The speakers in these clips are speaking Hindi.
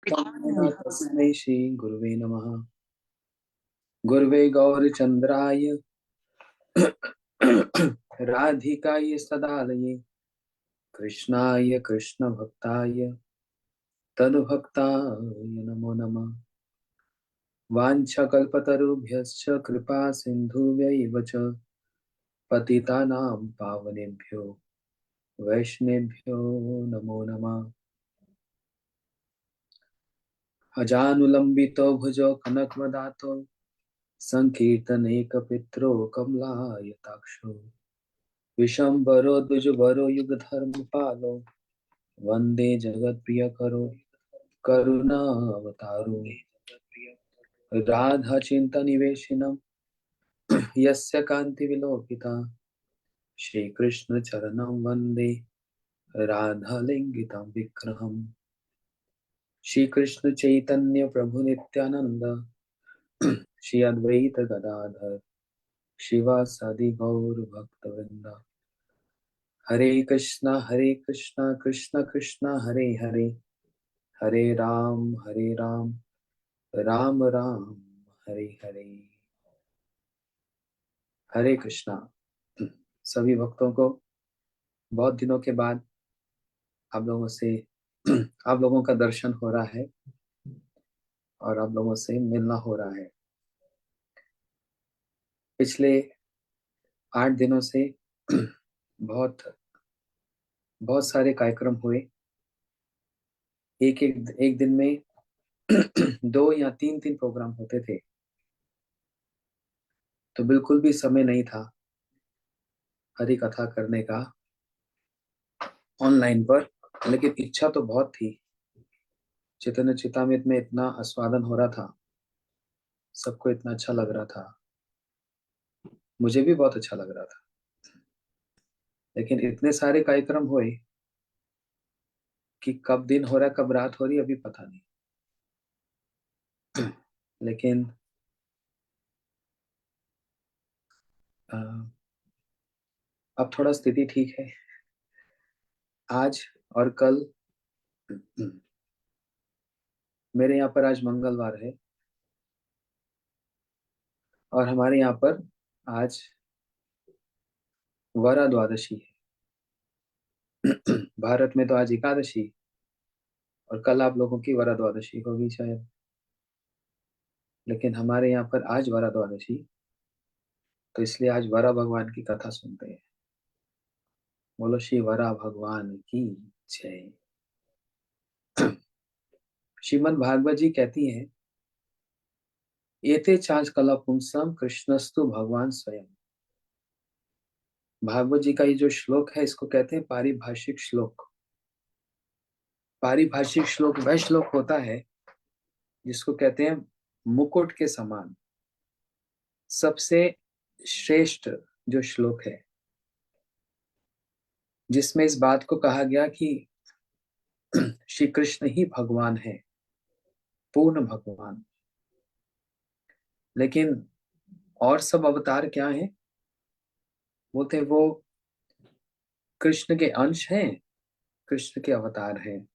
तस्मै श्री गुरुवे नमः। गुरुवे गौरचन्द्राय राधिकाय सदालये कृष्णाय कृष्णभक्ताय तद्भक्ताय नमो नमः। वाञ्छकल्पतरुभ्यश्च कृपा सिन्धुभ्यैव च पतितानां पावनेभ्यो वैष्णवेभ्यो नमो नमः। अजानुलम्बितो भुजो कनकवदातो संकीर्तनैकपित्रो कमलायताक्षो विशंबरो द्विजबरो युगधर्मपालो वंदे जगत्प्रियकरो करुणावतारो राधा चिंतनिवेशिनं यस्य कान्ति विलोकिता श्रीकृष्ण चरणं वंदे राधालिंगितं विग्रहम्। श्रीकृष्ण चैतन्य प्रभु नित्यानंद श्री अद्वैत गदाधर शिवासादि गौर भक्तवृंद। हरे कृष्णा कृष्ण कृष्णा हरे हरे, हरे राम राम राम हरे हरे। हरे कृष्णा। सभी भक्तों को बहुत दिनों के बाद आप लोगों से आप लोगों का दर्शन हो रहा है और आप लोगों से मिलना हो रहा है। पिछले 8 दिनों से बहुत बहुत सारे कार्यक्रम हुए। एक दिन में 2 या 3 प्रोग्राम होते थे, तो बिल्कुल भी समय नहीं था हरि कथा करने का ऑनलाइन पर। लेकिन इच्छा तो बहुत थी। चैतन्य चितामृत में इतना आस्वादन हो रहा था, सबको इतना अच्छा लग रहा था, मुझे भी बहुत अच्छा लग रहा था। लेकिन इतने सारे कार्यक्रम हुए कि कब दिन हो रहा है कब रात हो रही है अभी पता नहीं। लेकिन अब थोड़ा स्थिति ठीक है। आज और कल मेरे यहाँ पर आज मंगलवार है और हमारे यहाँ पर आज वरा द्वादशी है। भारत में तो आज एकादशी और कल आप लोगों की वरा द्वादशी होगी शायद, लेकिन हमारे यहाँ पर आज वरा द्वादशी, तो इसलिए आज वरा भगवान की कथा सुनते हैं। बोलो श्री वरा भगवान की जय। श्रीमद् भागवत जी कहती हैं, एते चांच कला पुंसम कृष्णस्तु भगवान स्वयं। भागवत जी का ये जो श्लोक है इसको कहते हैं पारिभाषिक श्लोक। पारिभाषिक श्लोक वह श्लोक होता है जिसको कहते हैं मुकुट के समान, सबसे श्रेष्ठ जो श्लोक है, जिसमें इस बात को कहा गया कि श्री कृष्ण ही भगवान है, पूर्ण भगवान। लेकिन और सब अवतार क्या हैं? बोलते वो कृष्ण के अंश हैं, कृष्ण के अवतार हैं।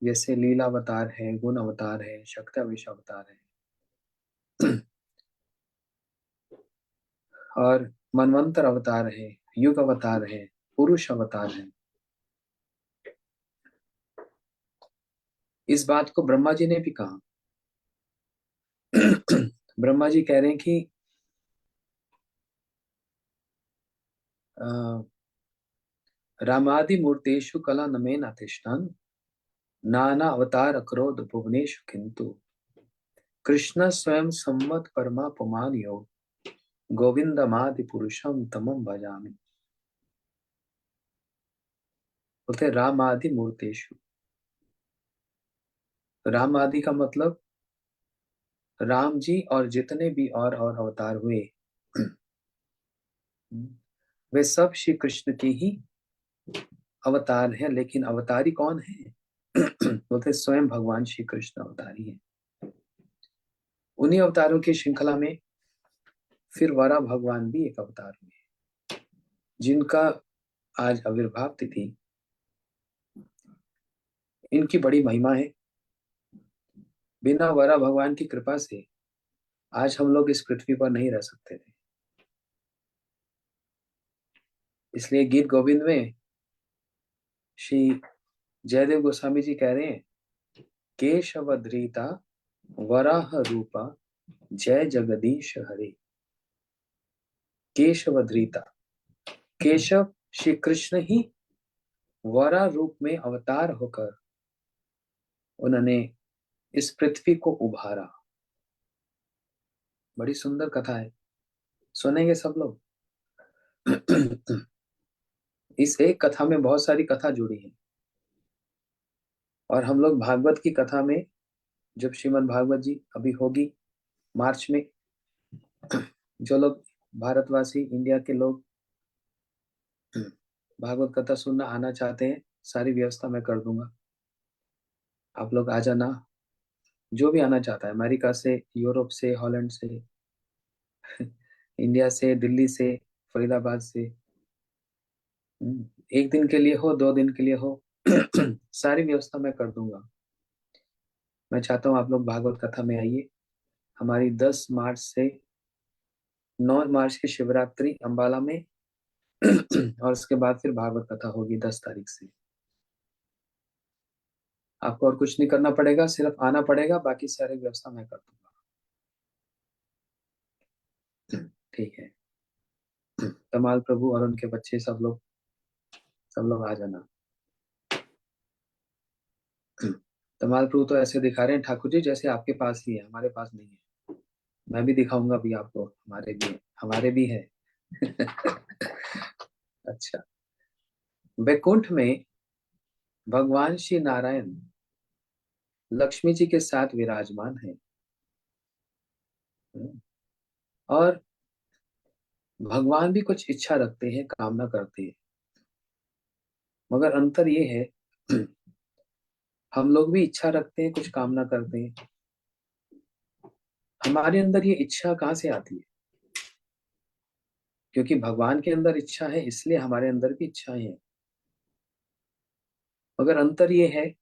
जैसे लीला अवतार है, गुण अवतार है, शक्ताविश अवतार है और मनवंतर अवतार है, युग अवतार है, पुरुष अवतार है। इस बात को ब्रह्मा जी ने भी कहा। ब्रह्मा जी कह रहे हैं कि रामादि मूर्तेषु कला नमेन अतिष्ठन् नाना अवतार क्रोध भुवनेषु किंतु कृष्ण स्वयं सम्मत परमा पुमान योग गोविंदमादि पुरुषम तमम भजामि। बोलते राम आदि मूर्तेषु। राम आदि का मतलब राम जी और जितने भी और अवतार हुए वे सब श्री कृष्ण के ही अवतार हैं। लेकिन अवतारी कौन है? बोलते स्वयं भगवान श्री कृष्ण अवतारी है। उन्हीं अवतारों की श्रृंखला में फिर वरा भगवान भी एक अवतार हुए, जिनका आज आविर्भाव तिथि। इनकी बड़ी महिमा है। बिना वरा भगवान की कृपा से आज हम लोग इस पृथ्वी पर नहीं रह सकते थे। इसलिए गीत गोविंद में श्री जयदेव गोस्वामी जी कह रहे हैं, केशवधृता वराह रूपा जय जगदीश हरे। केशवधृता, केशव श्री कृष्ण ही वरा रूप में अवतार होकर उन्होंने इस पृथ्वी को उभारा। बड़ी सुंदर कथा है, सुनेंगे सब लोग? इस एक कथा में बहुत सारी कथा जुड़ी है, और हम लोग भागवत की कथा में, जब श्रीमद् भागवत जी अभी होगी मार्च में, जो लोग भारतवासी इंडिया के लोग भागवत कथा सुनना आना चाहते हैं, सारी व्यवस्था मैं कर दूंगा। आप लोग आ जाना, जो भी आना चाहता है, अमेरिका से, यूरोप से, हॉलैंड से, इंडिया से, दिल्ली से, फरीदाबाद से, एक दिन के लिए हो, 2 दिन के लिए हो, सारी व्यवस्था मैं कर दूंगा। मैं चाहता हूँ आप लोग भागवत कथा में आइए। हमारी 10 मार्च से 9 मार्च की शिवरात्रि अंबाला में और उसके बाद फिर भागवत कथा होगी 10 तारीख से। आपको और कुछ नहीं करना पड़ेगा, सिर्फ आना पड़ेगा, बाकी सारी व्यवस्था मैं कर दूंगा। ठीक है। तमाल प्रभु और उनके बच्चे सब लोग आ जाना। तमाल प्रभु तो ऐसे दिखा रहे हैं ठाकुर जी जैसे आपके पास ही है, हमारे पास नहीं है। मैं भी दिखाऊंगा अभी आपको, हमारे भी है। अच्छा, वैकुंठ में भगवान श्री नारायण लक्ष्मी जी के साथ विराजमान है। और भगवान भी कुछ इच्छा रखते हैं, कामना करते हैं, मगर अंतर ये है, हम लोग भी इच्छा रखते हैं, कुछ कामना करते हैं। हमारे अंदर ये इच्छा कहाँ से आती है? क्योंकि भगवान के अंदर इच्छा है, इसलिए हमारे अंदर भी इच्छाएं हैं। मगर अंतर ये है,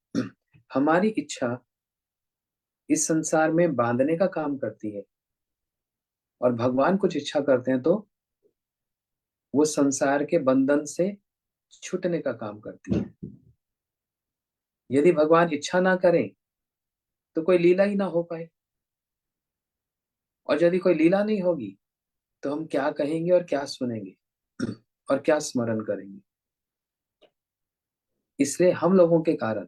हमारी इच्छा इस संसार में बांधने का काम करती है, और भगवान कुछ इच्छा करते हैं तो वो संसार के बंधन से छूटने का काम करती है। यदि भगवान इच्छा ना करें तो कोई लीला ही ना हो पाए, और यदि कोई लीला नहीं होगी तो हम क्या कहेंगे और क्या सुनेंगे और क्या स्मरण करेंगे? इसलिए हम लोगों के कारण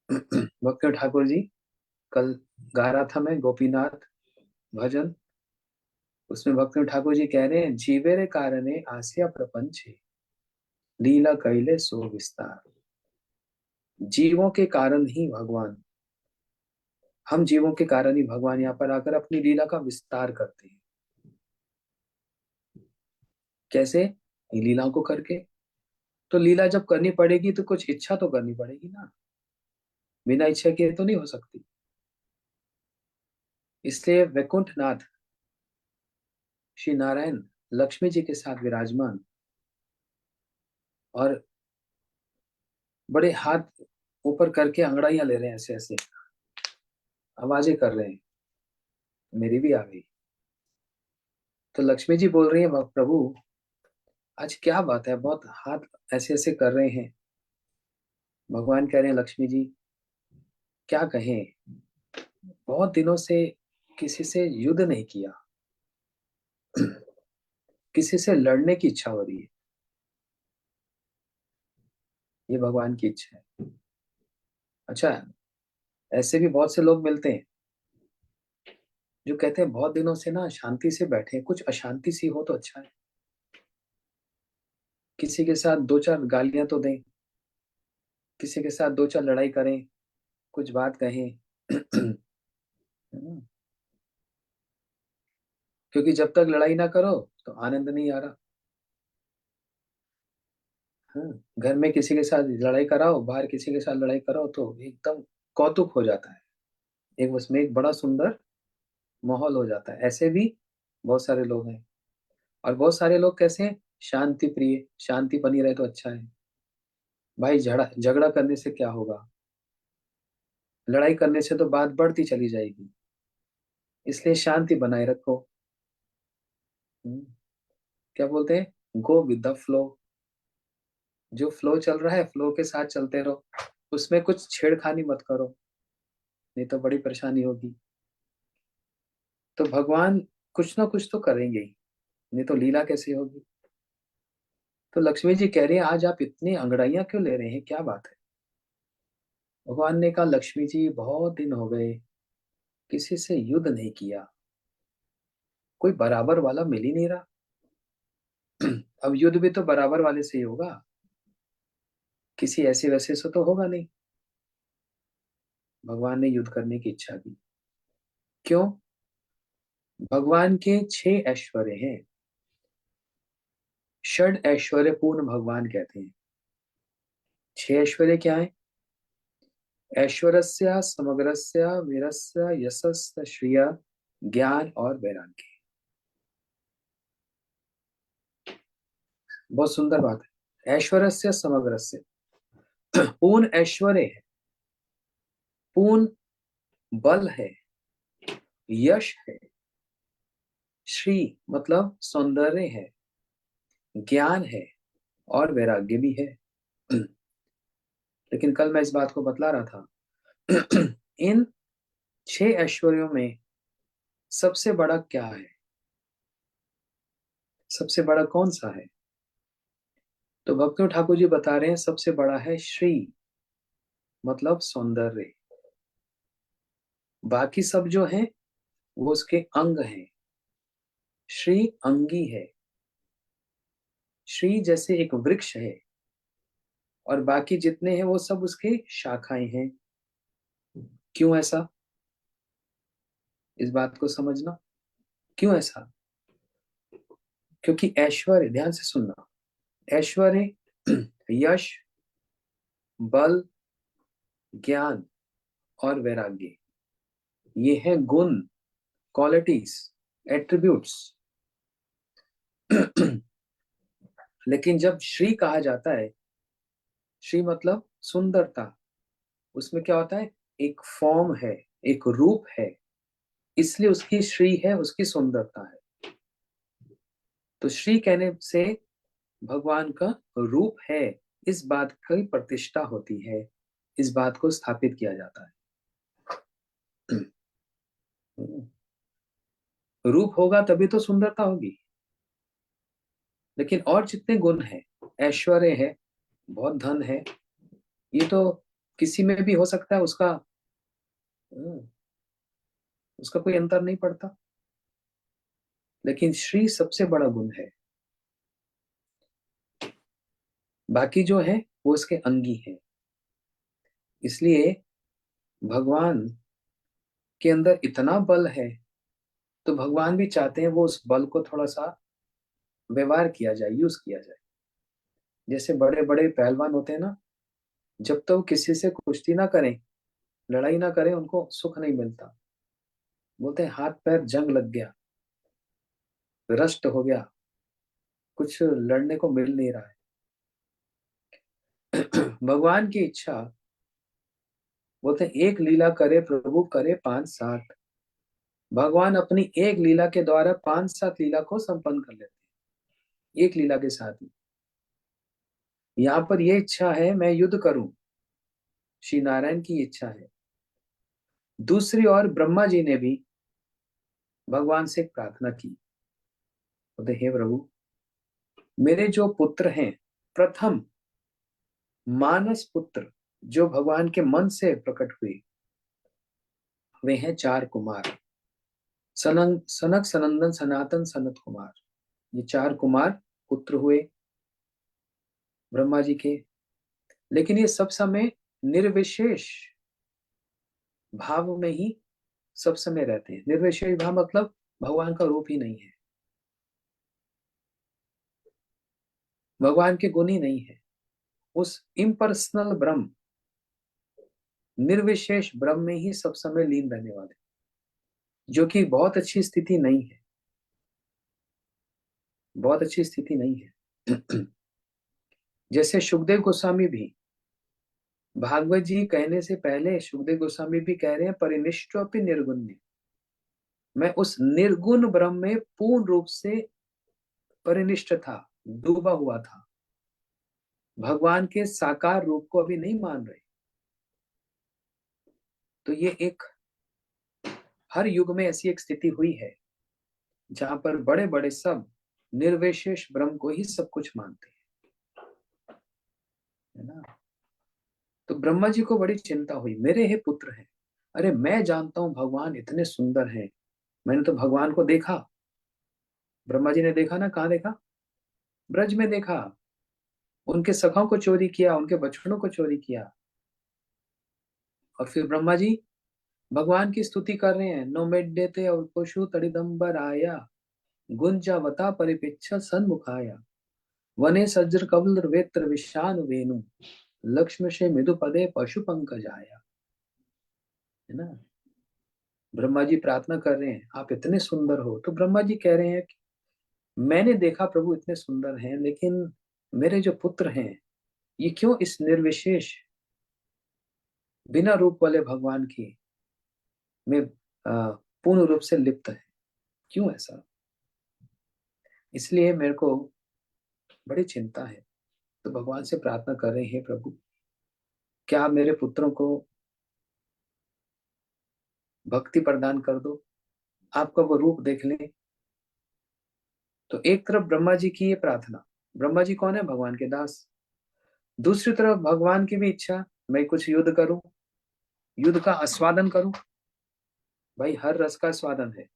भक्त ठाकुर जी, कल गा रहा था मैं गोपीनाथ भजन, उसमें भक्त ठाकुर जी कह रहे हैं, जीवेरे कारणे आसिया प्रपंच लीला कैले सो विस्तार। जीवों के कारण ही भगवान, हम जीवों के कारण ही भगवान यहाँ पर आकर अपनी लीला का विस्तार करते हैं। कैसे? लीलाओं को करके। तो लीला जब करनी पड़ेगी तो कुछ इच्छा तो करनी पड़ेगी ना, बिना इच्छा के तो नहीं हो सकती। इसलिए वैकुंठ नाथ श्री नारायण लक्ष्मी जी के साथ विराजमान, और बड़े हाथ ऊपर करके अंगड़ाइयां ले रहे हैं, ऐसे ऐसे आवाजें कर रहे हैं। मेरी भी आ गई। तो लक्ष्मी जी बोल रही है, प्रभु आज क्या बात है, बहुत हाथ ऐसे ऐसे कर रहे हैं। भगवान कह रहे हैं, लक्ष्मी जी क्या कहें, बहुत दिनों से किसी से युद्ध नहीं किया, किसी से लड़ने की इच्छा हो रही है। ये भगवान की इच्छा है। अच्छा, ऐसे भी बहुत से लोग मिलते हैं जो कहते हैं बहुत दिनों से ना शांति से बैठे हैं, कुछ अशांति सी हो तो अच्छा है, किसी के साथ 2-4 गालियां तो दें, किसी के साथ 2-4 लड़ाई करें, कुछ बात कहें। क्योंकि जब तक लड़ाई ना करो तो आनंद नहीं आ रहा। हाँ, घर में किसी के साथ लड़ाई कराओ, बाहर किसी के साथ लड़ाई कराओ तो एकदम कौतुक हो जाता है, एक उसमें एक बड़ा सुंदर माहौल हो जाता है। ऐसे भी बहुत सारे लोग हैं, और बहुत सारे लोग कैसे हैं, शांति प्रिय, शांति बनी रहे तो अच्छा है। भाई झगड़ा झगड़ा करने से क्या होगा? लड़ाई करने से तो बात बढ़ती चली जाएगी, इसलिए शांति बनाए रखो। हम्म, क्या बोलते हैं, गो विद द फ्लो। जो फ्लो चल रहा है फ्लो के साथ चलते रहो, उसमें कुछ छेड़खानी मत करो, नहीं तो बड़ी परेशानी होगी। तो भगवान कुछ ना कुछ तो करेंगे ही, नहीं तो लीला कैसे होगी। तो लक्ष्मी जी कह रही है, आज आप इतनी अंगड़ाइयां क्यों ले रहे हैं, क्या बात है। भगवान ने कहा, लक्ष्मी जी बहुत दिन हो गए किसी से युद्ध नहीं किया, कोई बराबर वाला मिल ही नहीं रहा। अब युद्ध भी तो बराबर वाले से ही होगा, किसी ऐसे वैसे से तो होगा नहीं। भगवान ने युद्ध करने की इच्छा की। क्यों? भगवान के 6 ऐश्वर्य हैं, षड ऐश्वर्य पूर्ण भगवान कहते हैं। 6 ऐश्वर्य क्या है? ऐश्वर्यस्य समग्रस्य वीरस्य यशस्य श्रिय ज्ञान और वैराग्य। बहुत सुंदर बात है। ऐश्वर्यस्य समग्रस्य, पूर्ण ऐश्वर्य है, पूर्ण बल है, यश है, श्री मतलब सौंदर्य है, ज्ञान है और वैराग्य भी है। लेकिन कल मैं इस बात को बतला रहा था। इन 6 ऐश्वर्यों में सबसे बड़ा क्या है? सबसे बड़ा कौन सा है? तो भक्ति ठाकुर जी बता रहे हैं, सबसे बड़ा है श्री मतलब सौंदर्य। बाकी सब जो है वो उसके अंग हैं। श्री अंगी है। श्री जैसे एक वृक्ष है और बाकी जितने हैं वो सब उसके शाखाएं हैं। क्यों ऐसा? इस बात को समझना। क्यों ऐसा? क्योंकि ऐश्वर्य, ध्यान से सुनना, ऐश्वर्य, यश, बल, ज्ञान और वैराग्य, ये है गुण, क्वालिटीज, एट्रीब्यूट्स। लेकिन जब श्री कहा जाता है, श्री मतलब सुंदरता, उसमें क्या होता है, एक फॉर्म है, एक रूप है, इसलिए उसकी श्री है, उसकी सुंदरता है। तो श्री कहने से भगवान का रूप है, इस बात की प्रतिष्ठा होती है, इस बात को स्थापित किया जाता है। रूप होगा तभी तो सुंदरता होगी। लेकिन और जितने गुण हैं, ऐश्वर्य है, बहुत धन है, ये तो किसी में भी हो सकता है, उसका उसका कोई अंतर नहीं पड़ता। लेकिन श्री सबसे बड़ा गुण है, बाकी जो है वो उसके अंगी है। इसलिए भगवान के अंदर इतना बल है, तो भगवान भी चाहते हैं वो उस बल को थोड़ा सा व्यवहार किया जाए, यूज किया जाए। जैसे बड़े बड़े पहलवान होते हैं ना, जब तक तो किसी से कुश्ती ना करें, लड़ाई ना करें, उनको सुख नहीं मिलता। बोलते हैं हाथ पैर जंग लग गया, रष्ट हो गया, कुछ लड़ने को मिल नहीं रहा है। भगवान की इच्छा, बोलते हैं एक लीला करे प्रभु करे 5-7। भगवान अपनी एक लीला के द्वारा 5-7 लीला को संपन्न कर लेते हैं, एक लीला के साथ ही। यहाँ पर यह इच्छा है मैं युद्ध करूं, श्री नारायण की इच्छा है। दूसरी ओर ब्रह्मा जी ने भी भगवान से प्रार्थना की, बोलते हे प्रभु, मेरे जो पुत्र हैं, प्रथम मानस पुत्र जो भगवान के मन से प्रकट हुए, वे हैं 4 कुमार, सनक सनंदन सनातन सनत कुमार। ये 4 कुमार पुत्र हुए ब्रह्मा जी के। लेकिन ये सब समय निर्विशेष भाव में ही सब समय रहते हैं। निर्विशेष भाव मतलब भगवान का रूप ही नहीं है, भगवान के गुण ही नहीं है। उस इम्पर्सनल ब्रह्म, निर्विशेष ब्रह्म में ही सब समय लीन रहने वाले, जो कि बहुत अच्छी स्थिति नहीं है, बहुत अच्छी स्थिति नहीं है। जैसे सुखदेव गोस्वामी भी भागवत जी कहने से पहले सुखदेव गोस्वामी भी कह रहे हैं, परिनिष्ठोपि निर्गुण्य, मैं उस निर्गुण ब्रह्म में पूर्ण रूप से परिनिष्ठ था, डूबा हुआ था, भगवान के साकार रूप को अभी नहीं मान रहे। तो ये एक हर युग में ऐसी एक स्थिति हुई है जहां पर बड़े बड़े सब निर्विशेष ब्रह्म को ही सब कुछ मानते हैं, है ना। तो ब्रह्मा जी को बड़ी चिंता हुई, मेरे हे पुत्र हैं, अरे मैं जानता हूं भगवान इतने सुंदर हैं, मैंने तो भगवान को देखा। ब्रह्मा जी ने देखा ना, कहाँ देखा? ब्रज में देखा। उनके सखाओं को चोरी किया, उनके बछड़ों को चोरी किया। और फिर ब्रह्मा जी भगवान की स्तुति कर रहे हैं, नो मेड्यते और पशु तड़िदंबर आया, गुंजावता परिपिच्छ सन्मुखाया, वने सज्र कवल वेत्र विशान वेणु, लक्ष्म से मृदु पदे पशु पंकज आया। है ना। ब्रह्मा जी प्रार्थना कर रहे हैं, आप इतने सुंदर हो। तो ब्रह्मा जी कह रहे हैं कि मैंने देखा प्रभु इतने सुंदर हैं, लेकिन मेरे जो पुत्र हैं ये क्यों इस निर्विशेष बिना रूप वाले भगवान की में पूर्ण रूप से लिप्त है, क्यों ऐसा? इसलिए मेरे को बड़ी चिंता है। तो भगवान से प्रार्थना कर रहे हैं, प्रभु क्या आप मेरे पुत्रों को भक्ति प्रदान कर दो, आपका वो रूप देख लें। तो एक तरफ ब्रह्मा जी की ये प्रार्थना, ब्रह्मा जी कौन है? भगवान के दास। दूसरी तरफ भगवान की भी इच्छा, मैं कुछ युद्ध करूं, युद्ध का आस्वादन करूं। भाई हर रस का स्वादन है,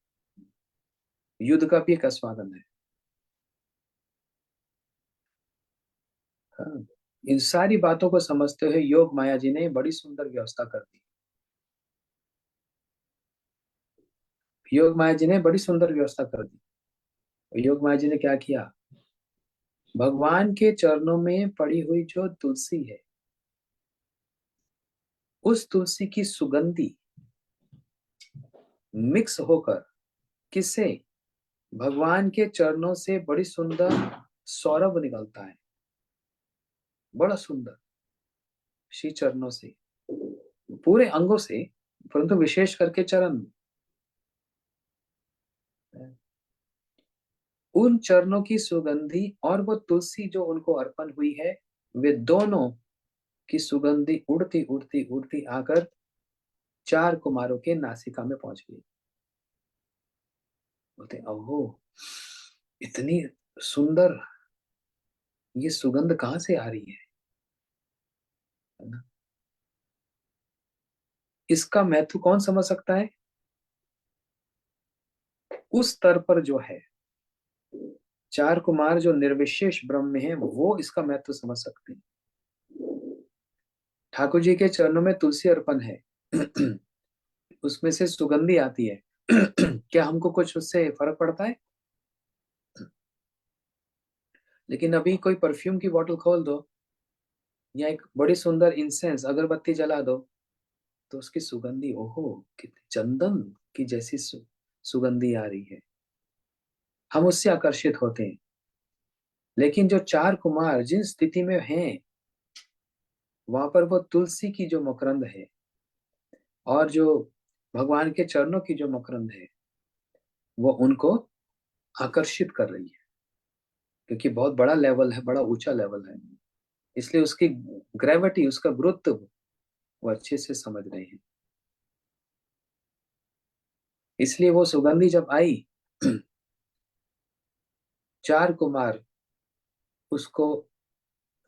युद्ध का भी एक आस्वादन है। हाँ। इन सारी बातों को समझते हुए योग माया जी ने बड़ी सुंदर व्यवस्था कर दी। योग माया जी ने बड़ी सुंदर व्यवस्था कर दी। योग माया जी ने क्या किया? भगवान के चरणों में पड़ी हुई जो तुलसी है, उस तुलसी की सुगंधी मिक्स होकर किससे? भगवान के चरणों से बड़ी सुंदर सौरभ निकलता है, बड़ा सुंदर, श्री चरणों से, पूरे अंगों से, परंतु विशेष करके चरण। उन चरणों की सुगंधी और वो तुलसी जो उनको अर्पण हुई है, वे दोनों की सुगंधी उड़ती उड़ती उड़ती आकर चार कुमारों के नासिका में पहुंच गई। बोलते ओहो, इतनी सुंदर ये सुगंध कहाँ से आ रही है ना। इसका महत्व कौन समझ सकता है? उस स्तर पर जो है, चार कुमार जो निर्विशेष ब्रह्म में है, वो इसका महत्व समझ सकते हैं। ठाकुर जी के चरणों में तुलसी अर्पण है, उसमें से सुगंधी आती है। क्या हमको कुछ उससे फर्क पड़ता है? लेकिन अभी कोई परफ्यूम की बोतल खोल दो या एक बड़ी सुंदर इंसेंस अगरबत्ती जला दो, तो उसकी सुगंधी, ओहो, कितनी चंदन की जैसी सुगंधी आ रही है, हम उससे आकर्षित होते हैं। लेकिन जो चार कुमार जिन स्थिति में हैं, वहां पर वो तुलसी की जो मकरंद है और जो भगवान के चरणों की जो मकरंद है, वो उनको आकर्षित कर रही है, क्योंकि बहुत बड़ा लेवल है, बड़ा ऊंचा लेवल है। इसलिए उसकी ग्रेविटी, उसका गुरुत्व वो अच्छे से समझ रहे हैं। इसलिए वो सुगंधी जब आई, चार कुमार उसको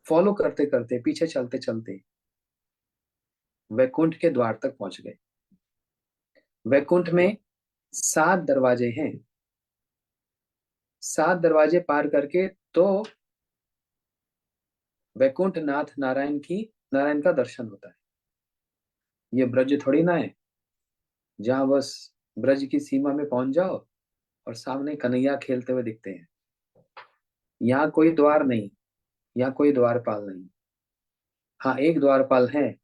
फॉलो करते करते, पीछे चलते चलते वैकुंठ के द्वार तक पहुंच गए। वैकुंठ में सात दरवाजे हैं। सात दरवाजे पार करके तो वैकुंठ नाथ नारायण का दर्शन होता है। ये ब्रज थोड़ी ना है जहां बस ब्रज की सीमा में पहुंच जाओ और सामने कन्हैया खेलते हुए दिखते हैं। यहाँ कोई द्वार नहीं, यहाँ कोई द्वारपाल नहीं। हाँ, एक द्वारपाल है,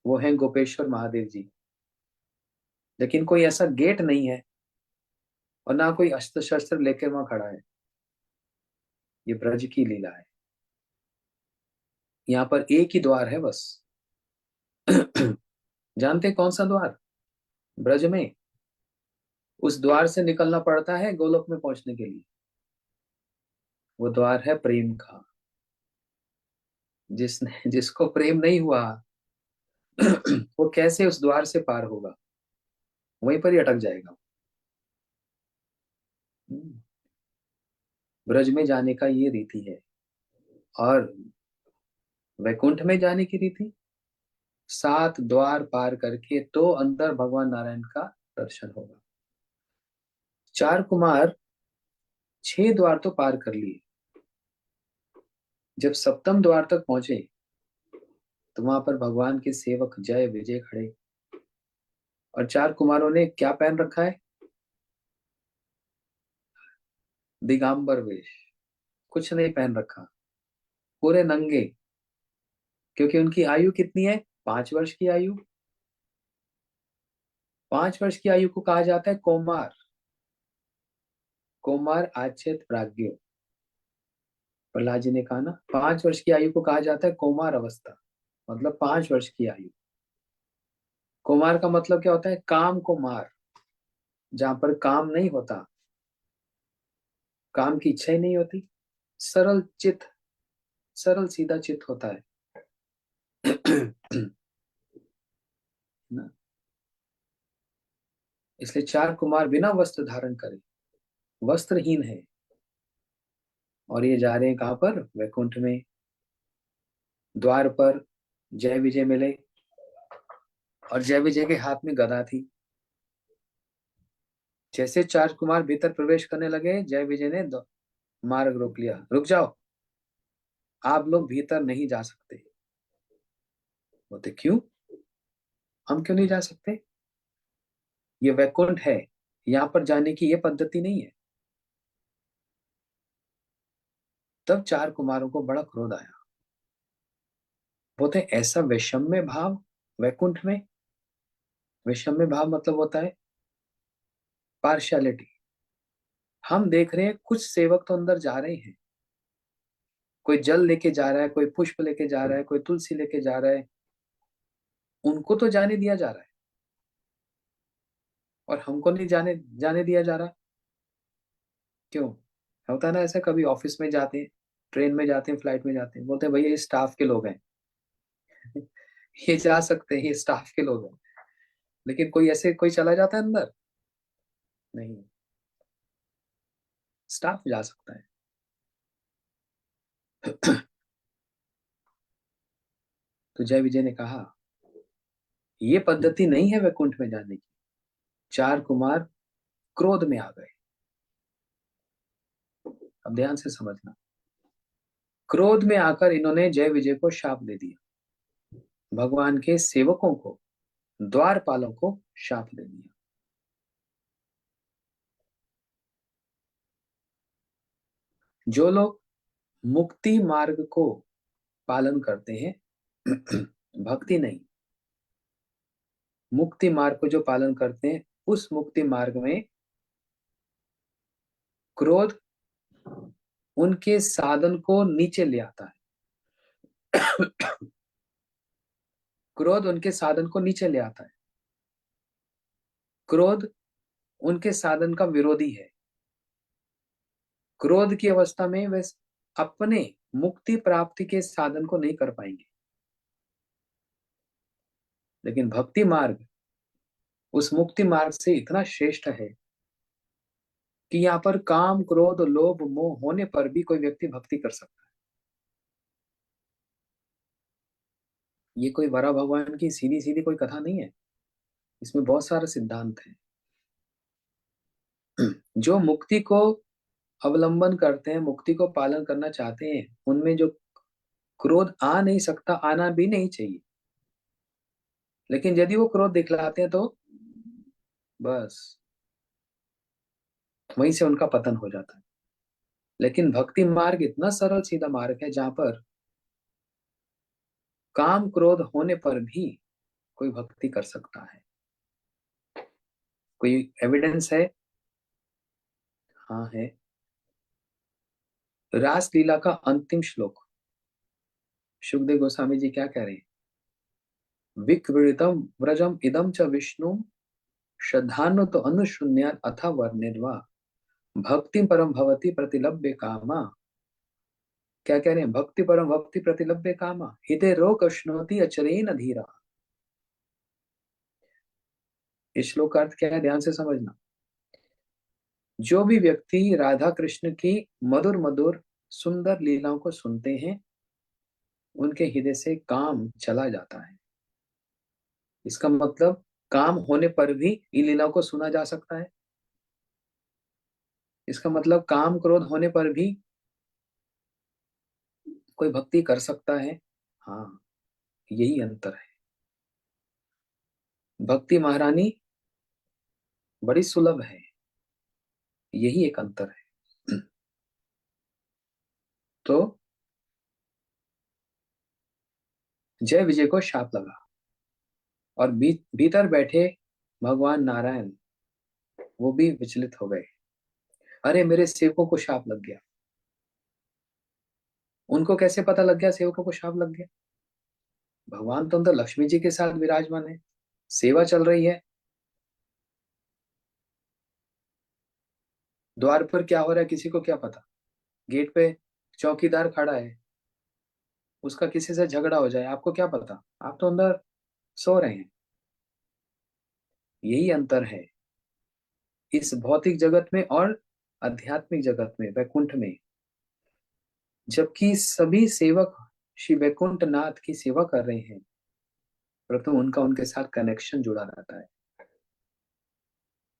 वो है गोपेश्वर महादेव जी। लेकिन कोई ऐसा गेट नहीं है और ना कोई अस्त्र शस्त्र लेकर वहां खड़ा है। ये ब्रज की लीला है। यहाँ पर एक ही द्वार है बस। जानते कौन सा द्वार? ब्रज में उस द्वार से निकलना पड़ता है गोलोक में पहुंचने के लिए। वो द्वार है प्रेम का। जिसको प्रेम नहीं हुआ वो कैसे उस द्वार से पार होगा? वहीं पर ही अटक जाएगा। हम्म, ब्रज में जाने का ये रीति है। और वैकुंठ में जाने की रीति, 7 द्वार पार करके तो अंदर भगवान नारायण का दर्शन होगा। 4 कुमार 6 द्वार तो पार कर लिए। जब 7वें द्वार तक पहुंचे तो वहां पर भगवान के सेवक जय विजय खड़े। और 4 कुमारों ने क्या पहन रखा है? दिगंबर वेश। कुछ नहीं पहन रखा, पूरे नंगे। क्योंकि उनकी आयु कितनी है? 5 वर्ष की आयु। 5 वर्ष की आयु को कहा जाता है कौमार। कौमार आचेत प्राज्ञो। प्रहलाद जी ने कहा ना, 5 वर्ष की आयु को कहा जाता है कौमार अवस्था, मतलब 5 वर्ष की आयु। कौमार का मतलब क्या होता है? काम को मार। जहां पर काम नहीं होता, काम की इच्छा ही नहीं होती, सरल चित, सरल सीधा चित होता है। ना, इसलिए 4 कुमार बिना वस्त्र धारण करे, वस्त्रहीन है। और ये जा रहे हैं कहां पर? वैकुंठ में। द्वार पर जय विजय मिले और जय विजय के हाथ में गदा थी। जैसे 4 कुमार भीतर प्रवेश करने लगे, जय विजय ने मार्ग रोक लिया। रुक जाओ, आप लोग भीतर नहीं जा सकते। बोलते क्यों? हम क्यों नहीं जा सकते? ये वैकुंठ है, यहाँ पर जाने की ये पद्धति नहीं है। तब 4 कुमारों को बड़ा क्रोध आया। बोलते ऐसा वैषम्य भाव वैकुंठ में? वैषम्य भाव मतलब होता है पार्शियलिटी। हम देख रहे हैं कुछ सेवक तो अंदर जा रहे हैं, कोई जल लेके जा रहा है, कोई पुष्प लेके जा रहा है, कोई तुलसी लेके जा रहा है, उनको तो जाने दिया जा रहा है। और हमको नहीं जाने जाने दिया जा रहा। क्यों? होता है ना ऐसा, कभी ऑफिस में जाते हैं, ट्रेन में जाते हैं, फ्लाइट में जाते हैं, बोलते हैं भैया ये स्टाफ के लोग हैं। ये जा सकते हैं, ये स्टाफ के लोग हैं। लेकिन कोई ऐसे कोई चला जाता है अंदर? नहीं, स्टाफ जा सकता है। तो जय विजय ने कहा ये पद्धति नहीं है वैकुंठ में जाने की। 4 कुमार क्रोध में आ गए। अब ध्यान से समझना। क्रोध में आकर इन्होंने जय विजय को शाप दे दिया। भगवान के सेवकों को, द्वारपालों को शाप दे दिया। जो लोग मुक्ति मार्ग को पालन करते हैं, भक्ति नहीं, मुक्ति मार्ग को जो पालन करते हैं, उस मुक्ति मार्ग में क्रोध उनके साधन को नीचे ले आता है। क्रोध उनके साधन को नीचे ले आता है। क्रोध उनके साधन का विरोधी है। क्रोध की अवस्था में वे अपने मुक्ति प्राप्ति के साधन को नहीं कर पाएंगे। लेकिन भक्ति मार्ग उस मुक्ति मार्ग से इतना श्रेष्ठ है कि यहाँ पर काम क्रोध लोभ मोह होने पर भी कोई व्यक्ति भक्ति कर सकता है। ये कोई वरा भगवान की सीधी सीधी कोई कथा नहीं है, इसमें बहुत सारे सिद्धांत हैं। जो मुक्ति को अवलंबन करते हैं, मुक्ति को पालन करना चाहते हैं, उनमें जो क्रोध आ नहीं सकता, आना भी नहीं चाहिए। लेकिन यदि वो क्रोध दिखलाते हैं तो बस वहीं से उनका पतन हो जाता है। लेकिन भक्ति मार्ग इतना सरल सीधा मार्ग है जहां पर काम क्रोध होने पर भी कोई भक्ति कर सकता है। कोई एविडेंस है? हाँ है। रास लीला का अंतिम श्लोक सुखदेव गोस्वामी जी क्या कह रहे हैं? विक्रीडितम व्रजम इदम च विष्णु श्रद्धानु तो अनुशून्य अथा वर्णिर्वा भक्ति परम भवति प्रतिलभ्य कामा। क्या कह रहे हैं? भक्ति परम भक्ति प्रतिलभ्य कामा हिते रोग अश्नोति अचरेन धीरा। इस श्लोक का अर्थ क्या है, ध्यान से समझना। जो भी व्यक्ति राधा कृष्ण की मधुर मधुर सुंदर लीलाओं को सुनते हैं, उनके हृदय से काम चला जाता है। इसका मतलब काम होने पर भी इन लीलाओं को सुना जा सकता है। इसका मतलब काम क्रोध होने पर भी कोई भक्ति कर सकता है। हाँ, यही अंतर है। भक्ति महारानी बड़ी सुलभ है, यही एक अंतर है। तो जय विजय को शाप लगा और भीतर बैठे भगवान नारायण वो भी विचलित हो गए। अरे मेरे सेवकों को शाप लग गया। उनको कैसे पता लग गया सेवकों को शाप लग गया? भगवान तो अंदर लक्ष्मी जी के साथ विराजमान है, सेवा चल रही है। द्वार पर क्या हो रहा है किसी को क्या पता? गेट पे चौकीदार खड़ा है, उसका किसी से झगड़ा हो जाए, आपको क्या पता? आप तो अंदर सो रहे हैं। यही अंतर है इस भौतिक जगत में और आध्यात्मिक जगत में, वैकुंठ में। जबकि सभी सेवक श्री वैकुंठ नाथ की सेवा कर रहे हैं, परंतु उनका उनके साथ कनेक्शन जुड़ा रहता है।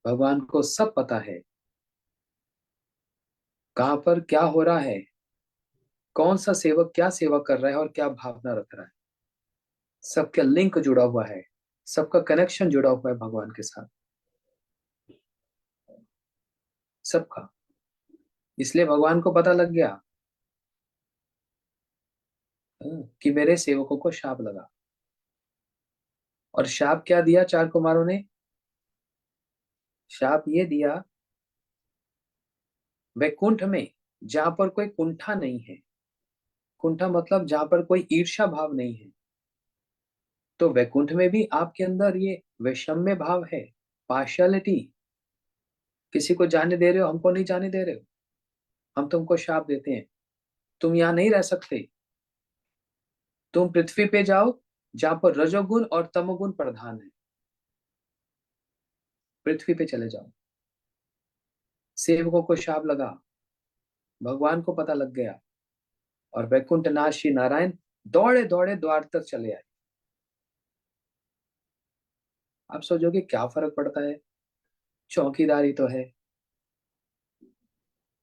भगवान को सब पता है कहां पर क्या हो रहा है, कौन सा सेवक क्या सेवा कर रहा है और क्या भावना रख रहा है। सबका लिंक जुड़ा हुआ है, सबका कनेक्शन जुड़ा हुआ है भगवान के साथ, सबका। इसलिए भगवान को पता लग गया कि मेरे सेवकों को शाप लगा। और शाप क्या दिया चार कुमारों ने? शाप ये दिया, वैकुंठ में जहां पर कोई कुंठा नहीं है, कुंठा मतलब जहां पर कोई ईर्ष्या भाव नहीं है, तो वैकुंठ में भी आपके अंदर ये वैषम्य भाव है, पार्शियलिटी। किसी को जाने दे रहे हो, हमको नहीं जाने दे रहे हो, हम तुमको शाप देते हैं, तुम यहाँ नहीं रह सकते, तुम पृथ्वी पे जाओ जहां पर रजोगुण और तमोगुण प्रधान है, पृथ्वी पे चले जाओ। सेवकों को शाप लगा, भगवान को पता लग गया, और वैकुंठ नाथ श्री नारायण दौड़े दौड़े द्वार तक चले आए। आप सोचोगे क्या फर्क पड़ता है? चौकीदारी तो है,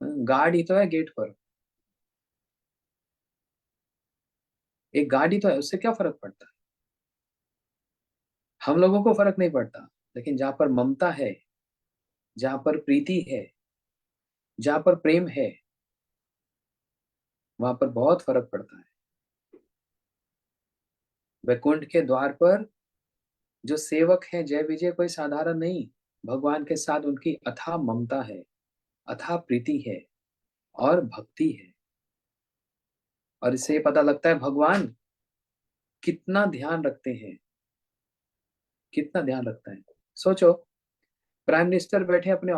गार्ड ही तो है गेट पर, एक गार्ड ही तो है, उससे क्या फर्क पड़ता है? हम लोगों को फर्क नहीं पड़ता, लेकिन जहां पर ममता है, जहां पर प्रीति है, जहां पर प्रेम है, वहां पर बहुत फर्क पड़ता है। वैकुंठ के द्वार पर जो सेवक हैं जय विजय कोई साधारण नहीं, भगवान के साथ उनकी अथाह ममता है, अथाह प्रीति है और भक्ति है। और इससे ये पता लगता है भगवान कितना ध्यान रखते हैं, कितना ध्यान रखता है। सोचो, प्राइम मिनिस्टर बैठे अपने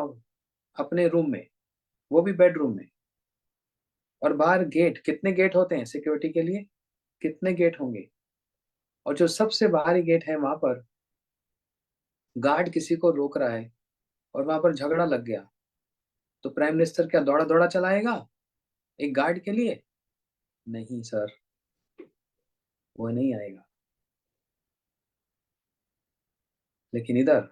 अपने रूम में, वो भी बेडरूम में, और बाहर गेट, कितने गेट होते हैं सिक्योरिटी के लिए? कितने गेट होंगे? और जो सबसे बाहरी गेट है वहां पर गार्ड किसी को रोक रहा है और वहां पर झगड़ा लग गया, तो प्राइम मिनिस्टर क्या दौड़ा दौड़ा चलाएगा एक गार्ड के लिए? नहीं सर, वो नहीं आएगा। लेकिन इधर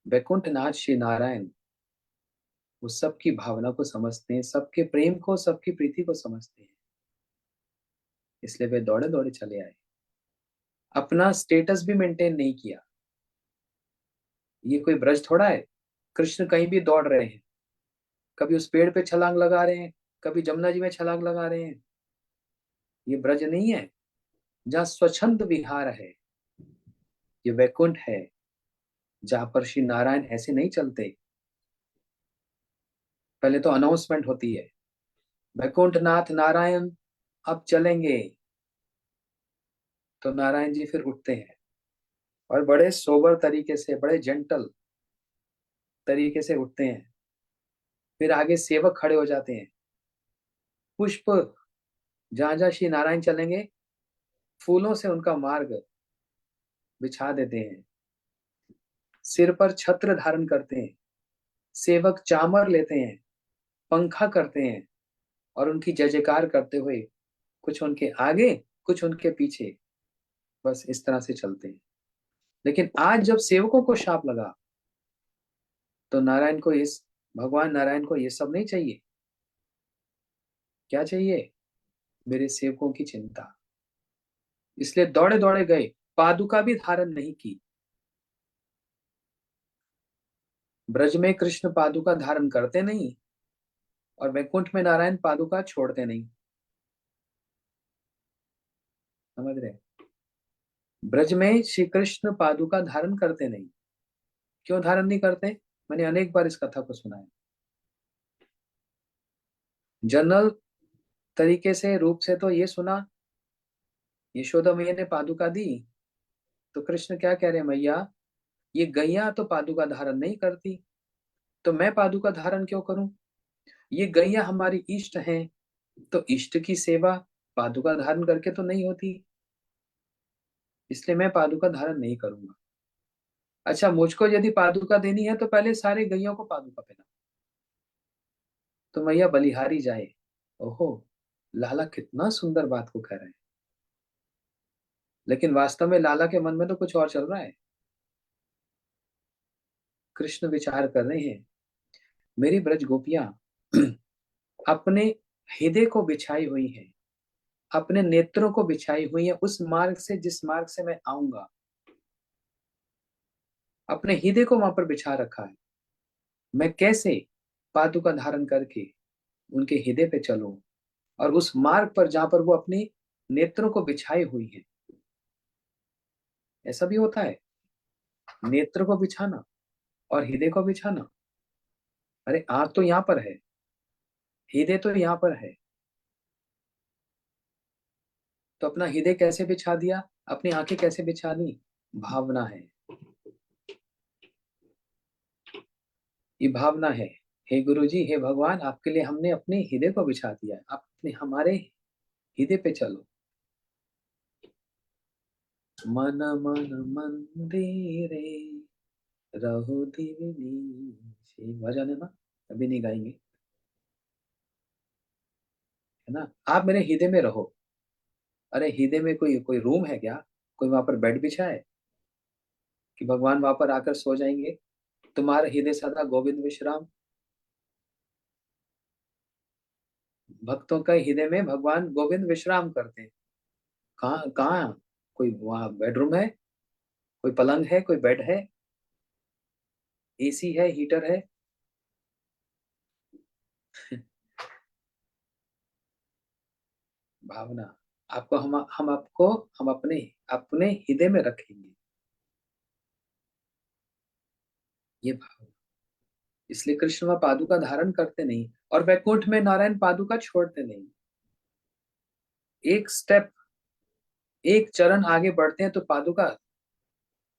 वैकुंठ नाथ श्री नारायण वो सबकी भावना को समझते हैं, सबके प्रेम को, सबकी प्रीति को समझते हैं, इसलिए वे दौड़े दौड़े चले आए। अपना स्टेटस भी मेंटेन नहीं किया। ये कोई ब्रज थोड़ा है, कृष्ण कहीं भी दौड़ रहे हैं, कभी उस पेड़ पे छलांग लगा रहे हैं, कभी जमुना जी में छलांग लगा रहे हैं। ये ब्रज नहीं है जहाँ स्वच्छंद विहार है, ये वैकुंठ है जहां पर श्री नारायण ऐसे नहीं चलते। पहले तो अनाउंसमेंट होती है, वैकुंठ नाथ नारायण अब चलेंगे। तो नारायण जी फिर उठते हैं और बड़े सोबर तरीके से, बड़े जेंटल तरीके से उठते हैं। फिर आगे सेवक खड़े हो जाते हैं। पुष्प, जहां जहां श्री नारायण चलेंगे, फूलों से उनका मार्ग बिछा देते हैं। सिर पर छत्र धारण करते हैं। सेवक चामर लेते हैं, पंखा करते हैं और उनकी जय जयकार करते हुए कुछ उनके आगे, कुछ उनके पीछे, बस इस तरह से चलते हैं। लेकिन आज जब सेवकों को शाप लगा, तो नारायण को इस भगवान नारायण को ये सब नहीं चाहिए। क्या चाहिए? मेरे सेवकों की चिंता। इसलिए दौड़े दौड़े गए, पादुका भी धारण नहीं की। ब्रज में कृष्ण पादुका धारण करते नहीं और वैकुंठ में नारायण पादुका छोड़ते नहीं। समझ रहे? ब्रज में श्री कृष्ण पादुका धारण करते नहीं। क्यों धारण नहीं करते? मैंने अनेक बार इस कथा को सुना है। जनरल तरीके से, रूप से तो ये सुना, यशोदा मैया ने पादुका दी, तो कृष्ण क्या कह रहे हैं, मैया ये गैया तो पादुका धारण नहीं करती, तो मैं पादुका धारण क्यों करूं? ये गैया हमारी इष्ट हैं, तो इष्ट की सेवा पादुका धारण करके तो नहीं होती, इसलिए मैं पादुका धारण नहीं करूंगा। अच्छा, मुझको यदि पादुका देनी है तो पहले सारे गैयों को पादुका पहना, तो मैया बलिहारी जाए। ओहो, लाला कितना सुंदर बात को कह रहे हैं, लेकिन वास्तव में लाला के मन में तो कुछ और चल रहा है। कृष्ण विचार कर रहे हैं, मेरी ब्रज गोपियां अपने हृदय को बिछाई हुई हैं, अपने नेत्रों को बिछाई हुई है उस मार्ग से जिस मार्ग से मैं आऊंगा। अपने हृदय को वहां पर बिछा रखा है। मैं कैसे पादुका धारण करके उनके हृदय पे चलूं और उस मार्ग पर जहां पर वो अपने नेत्रों को बिछाई हुई है। ऐसा भी होता है, नेत्र को बिछाना और हृदय को बिछाना। अरे आंख तो यहाँ पर है, हृदय तो यहाँ पर है, तो अपना हृदय कैसे बिछा दिया, अपनी आंखें कैसे बिछा दी? भावना है, ये भावना है। हे गुरु जी, हे भगवान, आपके लिए हमने अपने हृदय को बिछा दिया है, आप अपने हमारे हृदय पे चलो। मन मन मंदिरे रहो दिव्य, भजन है ना, अभी नहीं गाएंगे, है ना। आप मेरे हृदय में रहो। अरे हृदय में कोई कोई रूम है क्या? कोई वहां पर बेड बिछा है कि भगवान वहां पर आकर सो जाएंगे? तुम्हारा हृदय सदा गोविंद विश्राम। भक्तों का हृदय में भगवान गोविंद विश्राम करते हैं। कहाँ कहाँ? कोई वहां बेडरूम है, कोई पलंग है, कोई बेड है, एसी है, हीटर है? भावना। आपको हम आपको हम अपने अपने हृदय में रखेंगे, ये भावना। इसलिए कृष्ण वह पादुका धारण करते नहीं और वैकुंठ में नारायण पादुका छोड़ते नहीं। एक स्टेप, एक चरण आगे बढ़ते हैं तो पादुका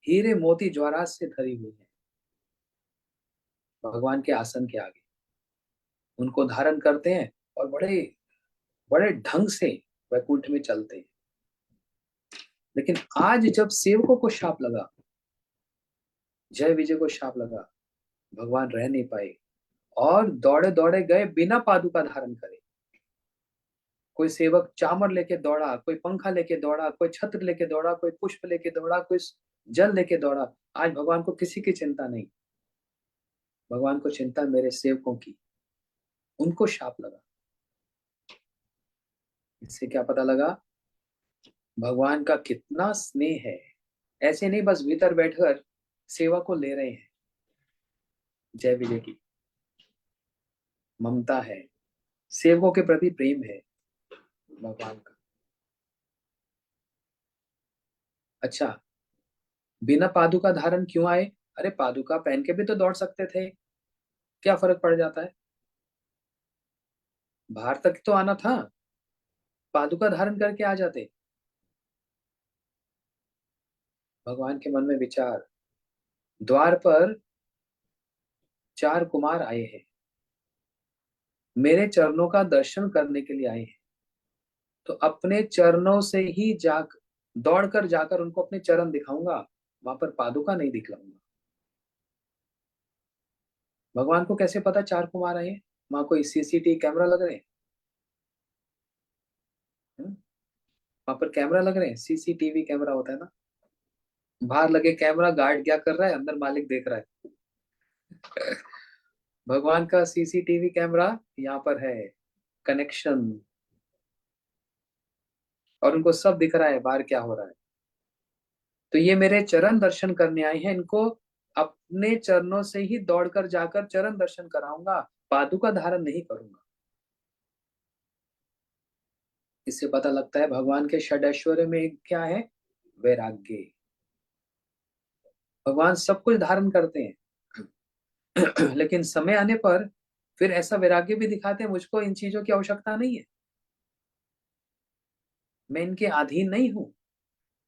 हीरे मोती ज्वारात से धरी हुई है भगवान के आसन के आगे। उनको धारण करते हैं और बड़े बड़े ढंग से वैकुंठ में चलते हैं। लेकिन आज जब सेवकों को शाप लगा, जय विजय को शाप लगा, भगवान रह नहीं पाए और दौड़े दौड़े गए बिना पादुका धारण करे। कोई सेवक चामर लेके दौड़ा, कोई पंखा लेके दौड़ा, कोई छत्र लेके दौड़ा, कोई पुष्प लेके दौड़ा, कोई जल लेके दौड़ा। आज भगवान को किसी की चिंता नहीं, भगवान को चिंता मेरे सेवकों की। उनको शाप लगा। इससे क्या पता लगा भगवान का कितना स्नेह है। ऐसे नहीं बस भीतर बैठकर सेवा को ले रहे हैं। जय विजय की ममता है, सेवकों के प्रति प्रेम है भगवान का। अच्छा, बिना पादुका धारण क्यों आए? अरे पादुका पहन के भी तो दौड़ सकते थे, क्या फर्क पड़ जाता है? बाहर तक तो आना था। पादुका धारण करके आ जाते। भगवान के मन में विचार, द्वार पर 4 कुमार आए हैं, मेरे चरणों का दर्शन करने के लिए आए हैं, तो अपने चरणों से ही दौड़कर जाकर उनको अपने चरण दिखाऊंगा, वहां पर पादुका नहीं दिखलाऊंगा। भगवान को कैसे पता 4 कुमार आए हैं? वहां कोई सीसीटीवी कैमरा लग रहे हैं? वहां पर कैमरा लग रहे हैं, सीसीटीवी कैमरा होता है ना, बाहर लगे कैमरा, गार्ड क्या कर रहा है, अंदर मालिक देख रहा है। भगवान का सीसीटीवी कैमरा यहाँ पर है, कनेक्शन, और उनको सब दिख रहा है बाहर क्या हो रहा है। तो ये मेरे चरण दर्शन करने आए हैं, इनको अपने चरणों से ही दौड़कर जाकर चरण दर्शन कराऊंगा, पादुका धारण नहीं करूंगा। इससे पता लगता है भगवान के षड ऐश्वर्य में एक क्या है, वैराग्य। भगवान सब कुछ धारण करते हैं लेकिन समय आने पर फिर ऐसा वैराग्य भी दिखाते हैं, मुझको इन चीजों की आवश्यकता नहीं है, मैं इनके अधीन नहीं हूं,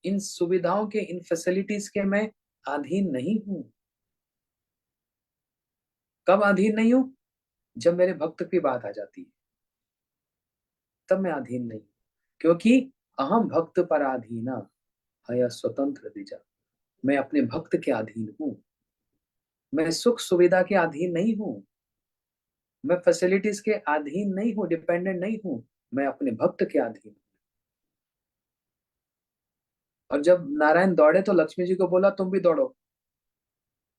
इन सुविधाओं के, इन फैसिलिटीज के मैं अधीन नहीं हूं। कब अधीन नहीं हूं? जब मेरे भक्त की बात आ जाती है, तब मैं अधीन नहीं, क्योंकि अहम भक्त पराधीना हय स्वतंत्र द्विजा, मैं अपने भक्त के अधीन हूं, मैं सुख सुविधा के अधीन नहीं हूं, मैं फैसिलिटीज के अधीन नहीं हूं, डिपेंडेंट नहीं हूं, मैं अपने भक्त के अधीन हूं। और जब नारायण दौड़े तो लक्ष्मी जी को बोला तुम भी दौड़ो,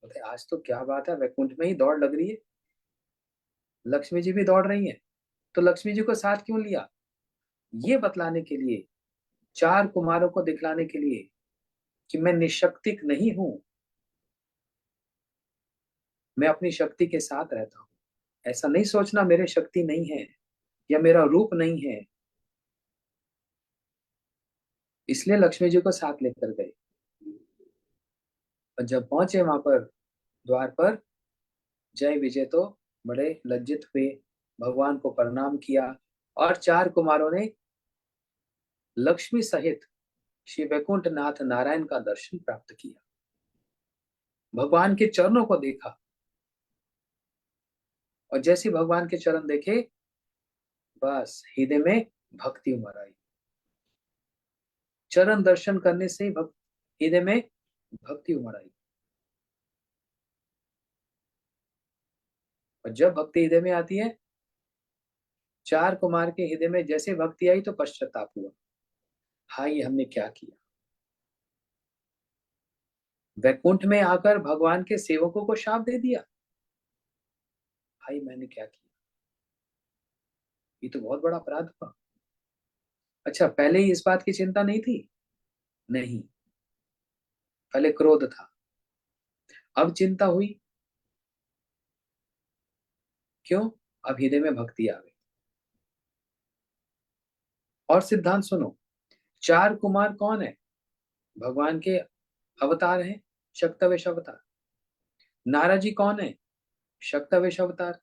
बोले आज तो क्या बात है, वैकुंठ में ही दौड़ लग रही है, लक्ष्मी जी भी दौड़ रही है, तो लक्ष्मी जी को साथ क्यों लिया? ये बतलाने के लिए, 4 कुमारों को दिखलाने के लिए कि मैं निशक्तिक नहीं हूं, मैं अपनी शक्ति के साथ रहता हूं। ऐसा नहीं सोचना मेरे शक्ति नहीं है या मेरा रूप नहीं है। इसलिए लक्ष्मी जी को साथ लेकर गए, और जब पहुंचे वहां पर द्वार पर, जय विजय तो बड़े लज्जित हुए, भगवान को प्रणाम किया, और 4 कुमारों ने लक्ष्मी सहित श्री वैकुंठ नाथ नारायण का दर्शन प्राप्त किया, भगवान के चरणों को देखा, और जैसे भगवान के चरण देखे, बस हृदय में भक्ति उमड़ आई। चरण दर्शन करने से ही हृदय में भक्ति उमड़ आई, और जब भक्ति हृदय में आती है, 4 कुमार के हृदय में जैसे भक्ति आई तो पश्चाताप हुआ, हाँ ये हमने क्या किया, वैकुंठ में आकर भगवान के सेवकों को शाप दे दिया, भाई मैंने क्या किया, ये तो बहुत बड़ा अपराध हुआ। अच्छा, पहले ही इस बात की चिंता नहीं थी? नहीं, पहले क्रोध था, अब चिंता हुई, क्यों? अब हृदय में भक्ति आ गई। और सिद्धांत सुनो, 4 कुमार कौन है? भगवान के अवतार हैं, शक्तवेश अवतार। नारद जी कौन है? शक्तवेश अवतार।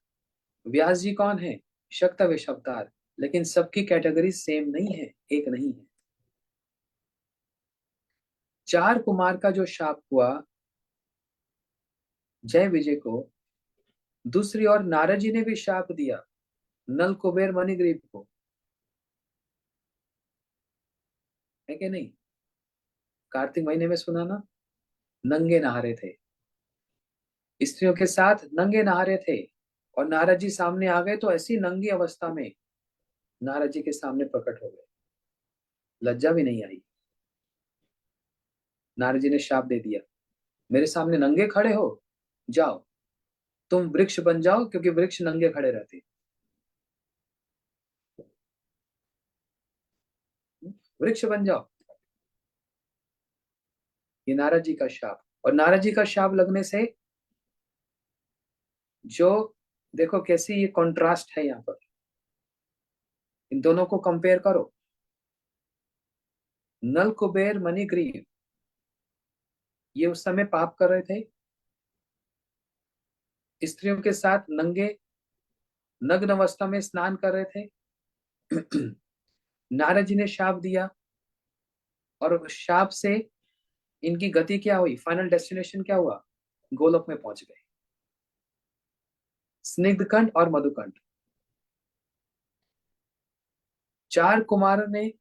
व्यास जी कौन है? शक्तवेश अवतार। लेकिन सबकी कैटेगरी सेम नहीं है, एक नहीं है। 4 कुमार का जो शाप हुआ जय विजय को, दूसरी ओर नारद जी ने भी शाप दिया नल कुबेर मणिग्रीव को, है कि नहीं? कार्तिक महीने में सुना ना, नंगे नहा रहे थे, स्त्रियों के साथ नंगे नहा रहे थे, और नारद जी सामने आ गए तो ऐसी नंगी अवस्था में नारद जी के सामने प्रकट हो गए, लज्जा भी नहीं आई। नारद जी ने शाप दे दिया, मेरे सामने नंगे खड़े हो, जाओ तुम वृक्ष बन जाओ, क्योंकि वृक्ष नंगे खड़े रहते। वृक्ष बन जाओ, ये नारद जी का शाप। और नारद जी का शाप लगने से जो, देखो कैसी ये कॉन्ट्रास्ट है यहाँ पर, इन दोनों को कंपेयर करो। नल कुबेर मणिग्रीव, ये उस समय पाप कर रहे थे, स्त्रियों के साथ नंगे नग्न अवस्था में स्नान कर रहे थे नारद जी ने शाप दिया और उस शाप से इनकी गति क्या हुई, फाइनल डेस्टिनेशन क्या हुआ, गोलोक में पहुंच गए। स्निग्धकंठ और मधुकंठ, चार कुमारों ने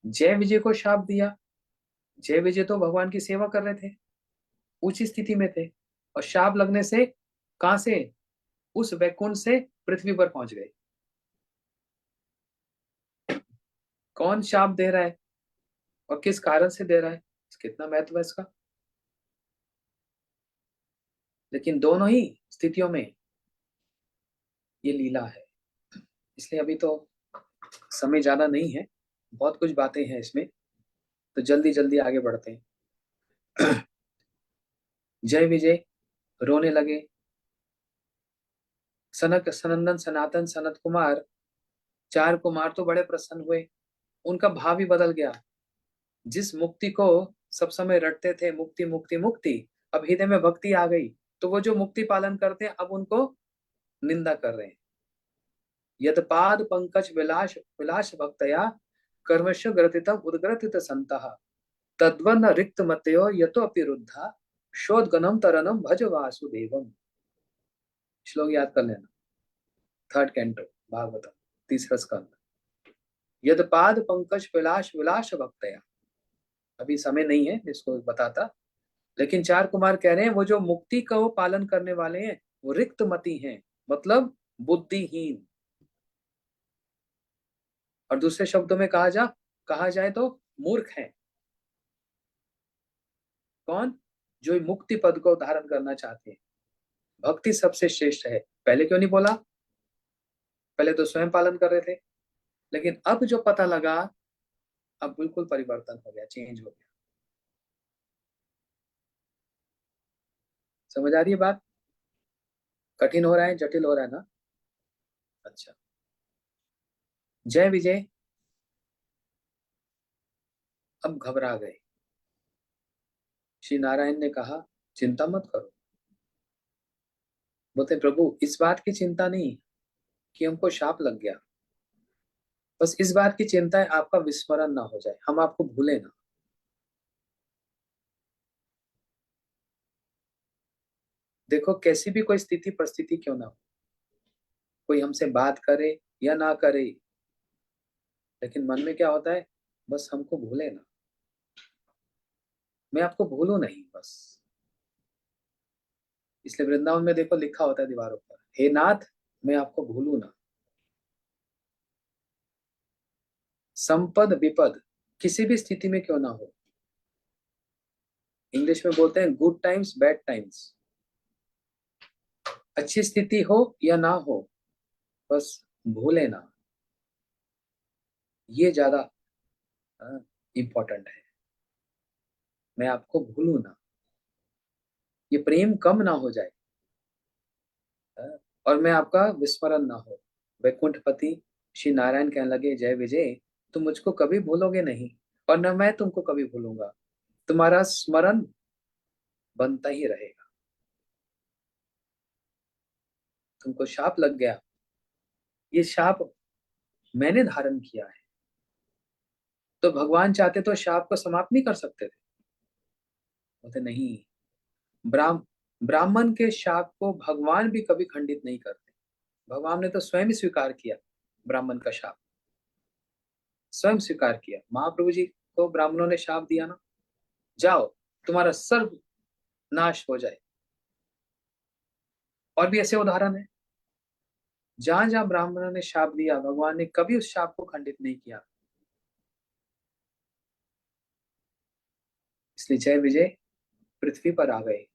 जय विजय को शाप दिया। जय विजय तो भगवान की सेवा कर रहे थे, ऊंची स्थिति में थे, और शाप लगने से कहां से, उस वैकुंठ से पृथ्वी पर पहुंच गए। कौन शाप दे रहा है और किस कारण से दे रहा है, कितना महत्व है इसका। लेकिन दोनों ही स्थितियों में ये लीला है। इसलिए अभी तो समय ज्यादा नहीं है, बहुत कुछ बातें हैं इसमें, तो जल्दी जल्दी आगे बढ़ते हैं। जय विजय रोने लगे। सनक सनंदन सनातन सनत कुमार, चार कुमार तो बड़े प्रसन्न हुए, उनका भाव ही बदल गया। जिस मुक्ति को सब समय रटते थे, मुक्ति मुक्ति मुक्ति, अब हृदय में भक्ति आ गई, तो वो जो मुक्ति पालन करते हैं अब उनको निंदा कर रहे हैं। यदपाद पंकज विलास विलास भक्तया कर्मश ग्रथितम उद्ग्रथित संतः तद्वन रिक्त मतयो यतो अपि रुद्धा शोधगनम तरनम भज वासुदेवम। श्लोक याद कर लेना, थर्ड कैंटो भागवतम, तीसरा स्कंद। यदपाद पंकज विलास विलास भक्तया, अभी समय नहीं है इसको बताता, लेकिन चार कुमार कह रहे हैं वो जो मुक्ति का वो पालन करने वाले हैं वो रिक्त मति हैं, मतलब बुद्धिहीन। और दूसरे शब्दों में कहा जाए तो मूर्ख हैं। कौन, जो मुक्ति पद को धारण करना चाहते हैं। भक्ति सबसे श्रेष्ठ है, पहले क्यों नहीं बोला, पहले तो स्वयं पालन कर रहे थे, लेकिन अब जो पता लगा, अब बिल्कुल परिवर्तन हो गया, चेंज हो गया। समझ आ रही है बात, कठिन हो रहा है, जटिल हो रहा है ना। अच्छा, जय विजय अब घबरा गए। श्री नारायण ने कहा चिंता मत करो। बोलते प्रभु इस बात की चिंता नहीं कि हमको शाप लग गया, बस इस बात की चिंता है आपका विस्मरण ना हो जाए, हम आपको भूले ना। देखो कैसी भी कोई स्थिति परिस्थिति क्यों ना हो, कोई हमसे बात करे या ना करे, लेकिन मन में क्या होता है, बस हमको भूले ना, मैं आपको भूलू नहीं बस। इसलिए वृंदावन में देखो लिखा होता है दीवारों पर, हे नाथ मैं आपको भूलू ना। संपद विपद किसी भी स्थिति में क्यों ना हो, इंग्लिश में बोलते हैं गुड टाइम्स बैड टाइम्स, अच्छी स्थिति हो या ना हो, बस भूले ना, ये ज्यादा इंपॉर्टेंट है। मैं आपको भूलू ना, ये प्रेम कम ना हो जाए, और मैं आपका विस्मरण ना हो। वैकुंठपति श्री नारायण कहने लगे जय विजय तुम मुझको कभी भूलोगे नहीं, और न मैं तुमको कभी भूलूंगा, तुम्हारा स्मरण बनता ही रहेगा। तुमको शाप लग गया, ये शाप मैंने धारण किया है, तो भगवान चाहते तो शाप को समाप्त नहीं कर सकते थे। बोलते नहीं, ब्राह्मण के शाप को भगवान भी कभी खंडित नहीं करते। भगवान ने तो स्वयं ही स्वीकार किया, ब्राह्मण का शाप स्वयं स्वीकार किया। महाप्रभु जी को ब्राह्मणों ने शाप दिया ना, जाओ तुम्हारा सर्व नाश हो जाए। और भी ऐसे उदाहरण है, जहां जहां ब्राह्मणों ने शाप दिया भगवान ने कभी उस शाप को खंडित नहीं किया। इसलिए जय विजय पृथ्वी पर आ गए,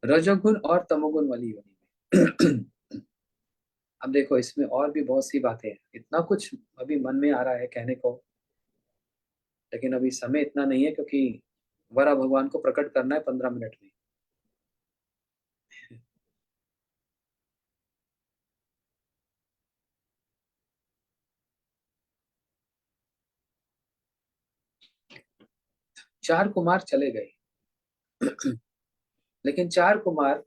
रजोगुण और तमोगुण वाली योनि में। अब देखो इसमें और भी बहुत सी बातें हैं, इतना कुछ अभी मन में आ रहा है कहने को, लेकिन अभी समय इतना नहीं है, क्योंकि वरा भगवान को प्रकट करना है 15 मिनट में। चार कुमार चले गए, लेकिन चार कुमार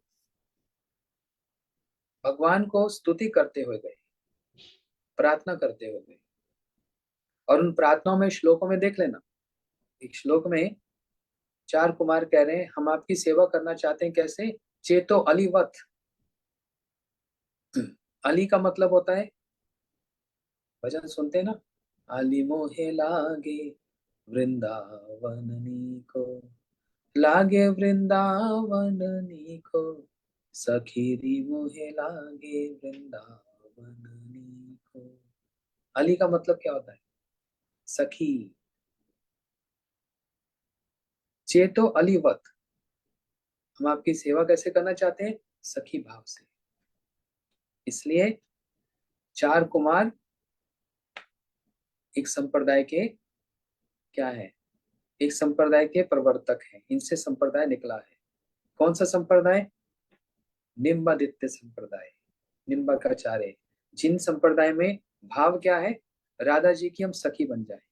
भगवान को स्तुति करते हुए गए, प्रार्थना करते हुए गए, और उन प्रार्थनाओं में, श्लोकों में देख लेना, एक श्लोक में 4 कुमार कह रहे हैं हम आपकी सेवा करना चाहते हैं, कैसे? चेतो अलीवत। अली का मतलब होता है, भजन सुनते हैं ना, अली मोहे लागे वृंदावन को, लागे वृंदावन को, सखीरी मोहे लागे वृंदावन को। अली का मतलब क्या होता है? सखी। चेतो अलीवत, हम आपकी सेवा कैसे करना चाहते हैं? सखी भाव से। इसलिए 4 कुमार एक संप्रदाय के क्या है? एक संप्रदाय के प्रवर्तक हैं, इनसे संप्रदाय निकला है। कौन सा संप्रदाय? निम्बादित्य संप्रदाय, निम्बाकाचार्य। जिन संप्रदाय में भाव क्या है? राधा जी की हम सखी बन जाए।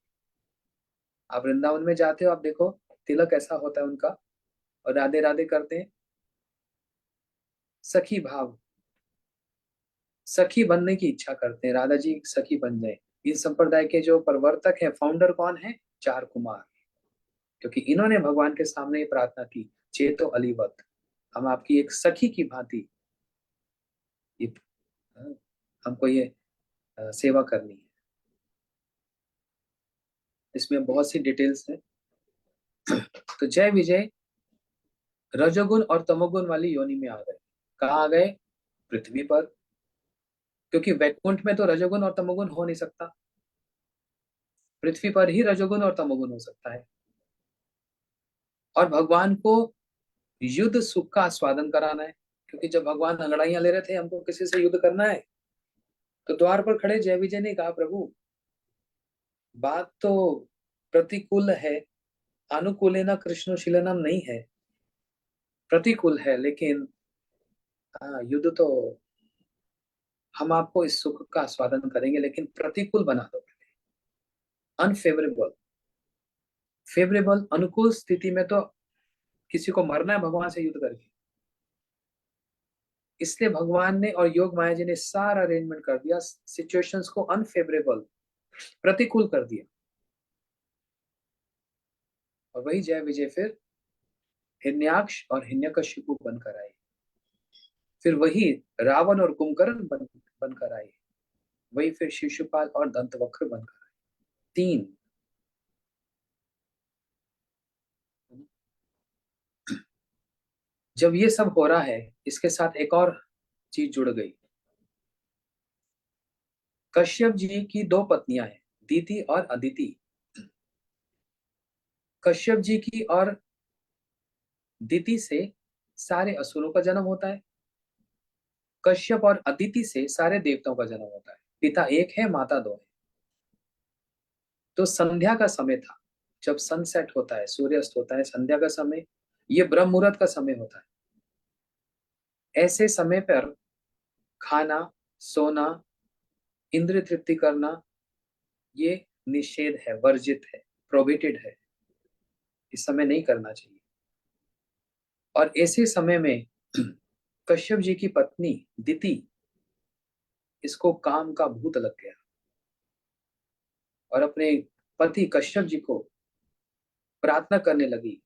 आप वृंदावन में जाते हो, आप देखो तिलक ऐसा होता है उनका, और राधे राधे करते हैं, सखी भाव, सखी बनने की इच्छा करते हैं, राधा जी सखी बन जाए। इस संप्रदाय के जो प्रवर्तक हैं, फाउंडर कौन है? 4 कुमार। क्योंकि इन्होंने भगवान के सामने ये प्रार्थना की, चेतो अलीवत, हम आपकी एक सखी की भांति ये हमको ये सेवा करनी है। इसमें बहुत सी डिटेल्स है। तो जय विजय रजोगुण और तमोगुण वाली योनि में आ गए। कहाँ आ गए? पृथ्वी पर। क्योंकि वैकुंठ में तो रजोगुण और तमोगुण हो नहीं सकता, पृथ्वी पर ही रजोगुण और तमोगुण हो सकता है। और भगवान को युद्ध सुख का आस्वादन कराना है। क्योंकि जब भगवान अंगड़ाइयां ले रहे थे, हमको किसी से युद्ध करना है, तो द्वार पर खड़े जय विजय ने कहा, प्रभु बात तो प्रतिकूल है, अनुकूलेन कृष्णशीलनम नहीं है, प्रतिकूल है, लेकिन युद्ध तो हम आपको इस सुख का आस्वादन करेंगे, लेकिन प्रतिकूल बना दो। अनफेवरेबल, फेवरेबल अनुकूल स्थिति में तो किसी को मरना है भगवान से युद्ध करके। इसलिए भगवान ने और योग माया जी ने सारा अरेंजमेंट कर दिया, सिचुएशंस को अनफेवरेबल, प्रतिकूल कर दिया। और वही जय विजय फिर हिरण्याक्ष और हिरण्यकशिपु बनकर आए, फिर वही रावण और कुंभकर्ण बनकर आए, वही फिर शिशुपाल और दंतवक्र बनकर आए। 3। जब ये सब हो रहा है, इसके साथ एक और चीज जुड़ गई। कश्यप जी की 2 पत्नियां हैं, दीति और अदिति। कश्यप जी की और दिति से सारे असुरों का जन्म होता है, कश्यप और अदिति से सारे देवताओं का जन्म होता है। पिता एक है, माता 2 है। तो संध्या का समय था, जब सनसेट होता है, सूर्यास्त होता है, संध्या का समय, ये ब्रह्म मुहूर्त का समय होता है। ऐसे समय पर खाना, सोना, इंद्रिय तृप्ति करना, ये निषेध है, वर्जित है, प्रोहिबिटेड है, इस समय नहीं करना चाहिए। और ऐसे समय में कश्यप जी की पत्नी दिति, इसको काम का भूत लग गया और अपने पति कश्यप जी को प्रार्थना करने लगी,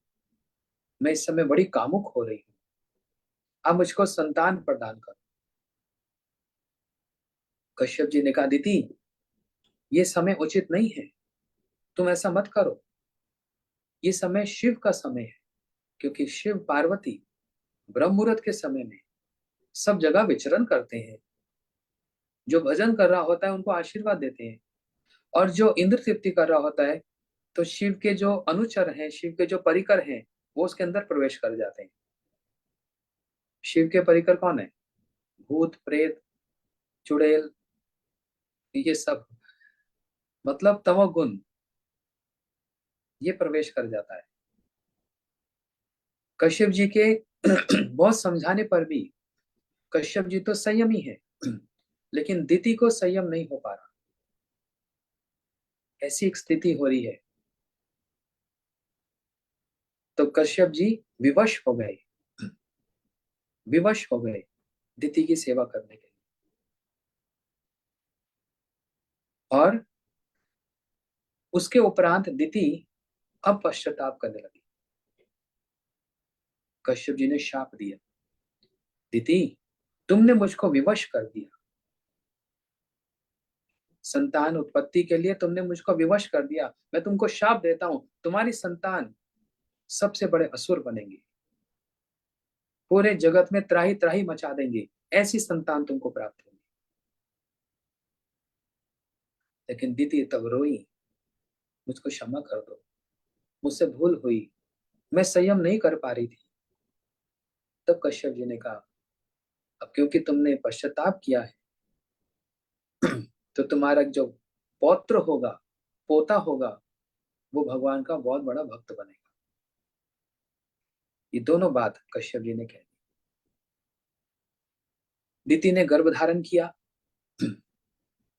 मैं इस समय बड़ी कामुक हो रही हूँ, अब मुझको संतान प्रदान करो। कश्यप जी ने कहा, दीदी ये समय उचित नहीं है, तुम ऐसा मत करो, ये समय शिव का समय है। क्योंकि शिव पार्वती ब्रह्म मुहूर्त के समय में सब जगह विचरण करते हैं, जो भजन कर रहा होता है उनको आशीर्वाद देते हैं, और जो इंद्र तृप्ति कर रहा होता है, तो शिव के जो अनुचर हैं, शिव के जो परिकर हैं, वो उसके अंदर प्रवेश कर जाते हैं। शिव के परिकर कौन है? भूत, प्रेत, चुड़ैल, ये सब, मतलब तमोगुण, ये प्रवेश कर जाता है। कश्यप जी के बहुत समझाने पर भी, कश्यप जी तो संयमी है, लेकिन दिति को संयम नहीं हो पा रहा। ऐसी एक स्थिति हो रही है, तो कश्यप जी विवश हो गए, विवश हो गए दिति की सेवा करने के लिए। और उसके उपरांत दिति अब पश्चाताप करने लगी। कश्यप जी ने शाप दिया, दिति तुमने मुझको विवश कर दिया, संतान उत्पत्ति के लिए तुमने मुझको विवश कर दिया। मैं तुमको शाप देता हूं, तुम्हारी संतान सबसे बड़े असुर बनेंगे, पूरे जगत में त्राही त्राही मचा देंगे, ऐसी संतान तुमको प्राप्त होगी। लेकिन दीदी तब रोई, मुझको क्षमा कर दो, मुझसे भूल हुई, मैं संयम नहीं कर पा रही थी। तब कश्यप जी ने कहा, अब क्योंकि तुमने पश्चाताप किया है तो तुम्हारा जो पौत्र होगा, पोता होगा, वो भगवान का बहुत बड़ा भक्त बनेगा। ये दोनों बात कश्यप जी ने कह दी। दिति ने गर्भ धारण किया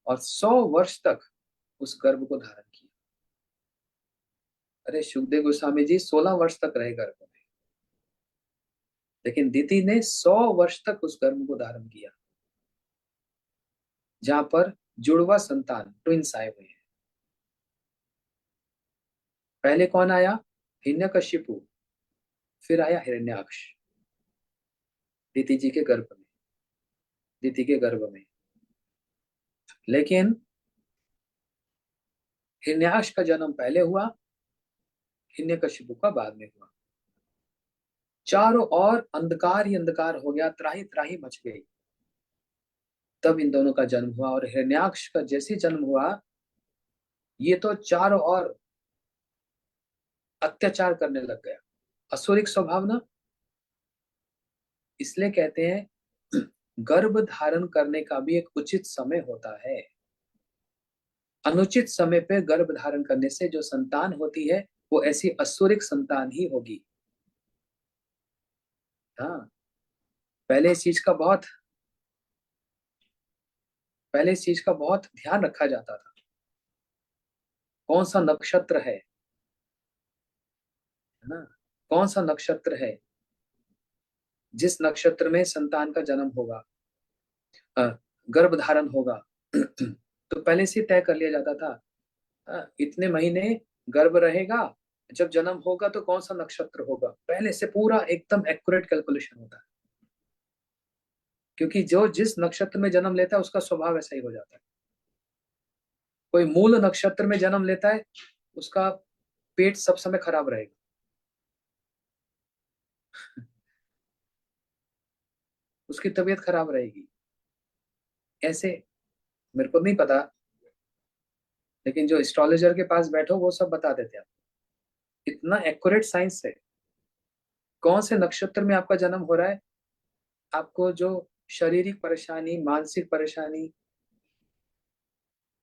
और 100 वर्ष तक उस गर्भ को धारण किया। अरे सुखदेव गोस्वामी जी 16 वर्ष तक रहे गर्भ में, लेकिन दिति ने 100 वर्ष तक उस गर्भ को धारण किया, जहां पर जुड़वा संतान ट्विंस आए हुए हैं। पहले कौन आया? हिरण्यकशिपु, फिर आया हिरण्याक्ष दिति जी के गर्भ में, दिति के गर्भ में। लेकिन हिरण्याक्ष का जन्म पहले हुआ, हिरण्यकशिपु का बाद में हुआ। चारों ओर अंधकार ही अंधकार हो गया, त्राही त्राही मच गई। तब इन दोनों का जन्म हुआ, और हिरण्याक्ष का जैसे जन्म हुआ, ये तो चारों ओर अत्याचार करने लग गया, असुरिक स्वभाव ना। इसलिए कहते हैं गर्भ धारण करने का भी एक उचित समय होता है। अनुचित समय पे गर्भ धारण करने से जो संतान होती है वो ऐसी असुरिक संतान ही होगी। हाँ, पहले इस चीज का बहुत पहले इस चीज का बहुत ध्यान रखा जाता था। कौन सा नक्षत्र है ना, कौन सा नक्षत्र है, जिस नक्षत्र में संतान का जन्म होगा, गर्भ धारण होगा तो पहले से तय कर लिया जाता था। इतने महीने गर्भ रहेगा, जब जन्म होगा तो कौन सा नक्षत्र होगा, पहले से पूरा एकदम एक्यूरेट कैलकुलेशन होता है। क्योंकि जो जिस नक्षत्र में जन्म लेता है उसका स्वभाव ऐसा ही हो जाता है। कोई मूल नक्षत्र में जन्म लेता है, उसका पेट सब समय खराब रहेगा। उसकी तबीयत खराब रहेगी। ऐसे मेरे को नहीं पता, लेकिन जो एस्ट्रोलॉजर के पास बैठो वो सब बता देते हैं। इतना एक्यूरेट साइंस है, कौन से नक्षत्र में आपका जन्म हो रहा है, आपको जो शारीरिक परेशानी, मानसिक परेशानी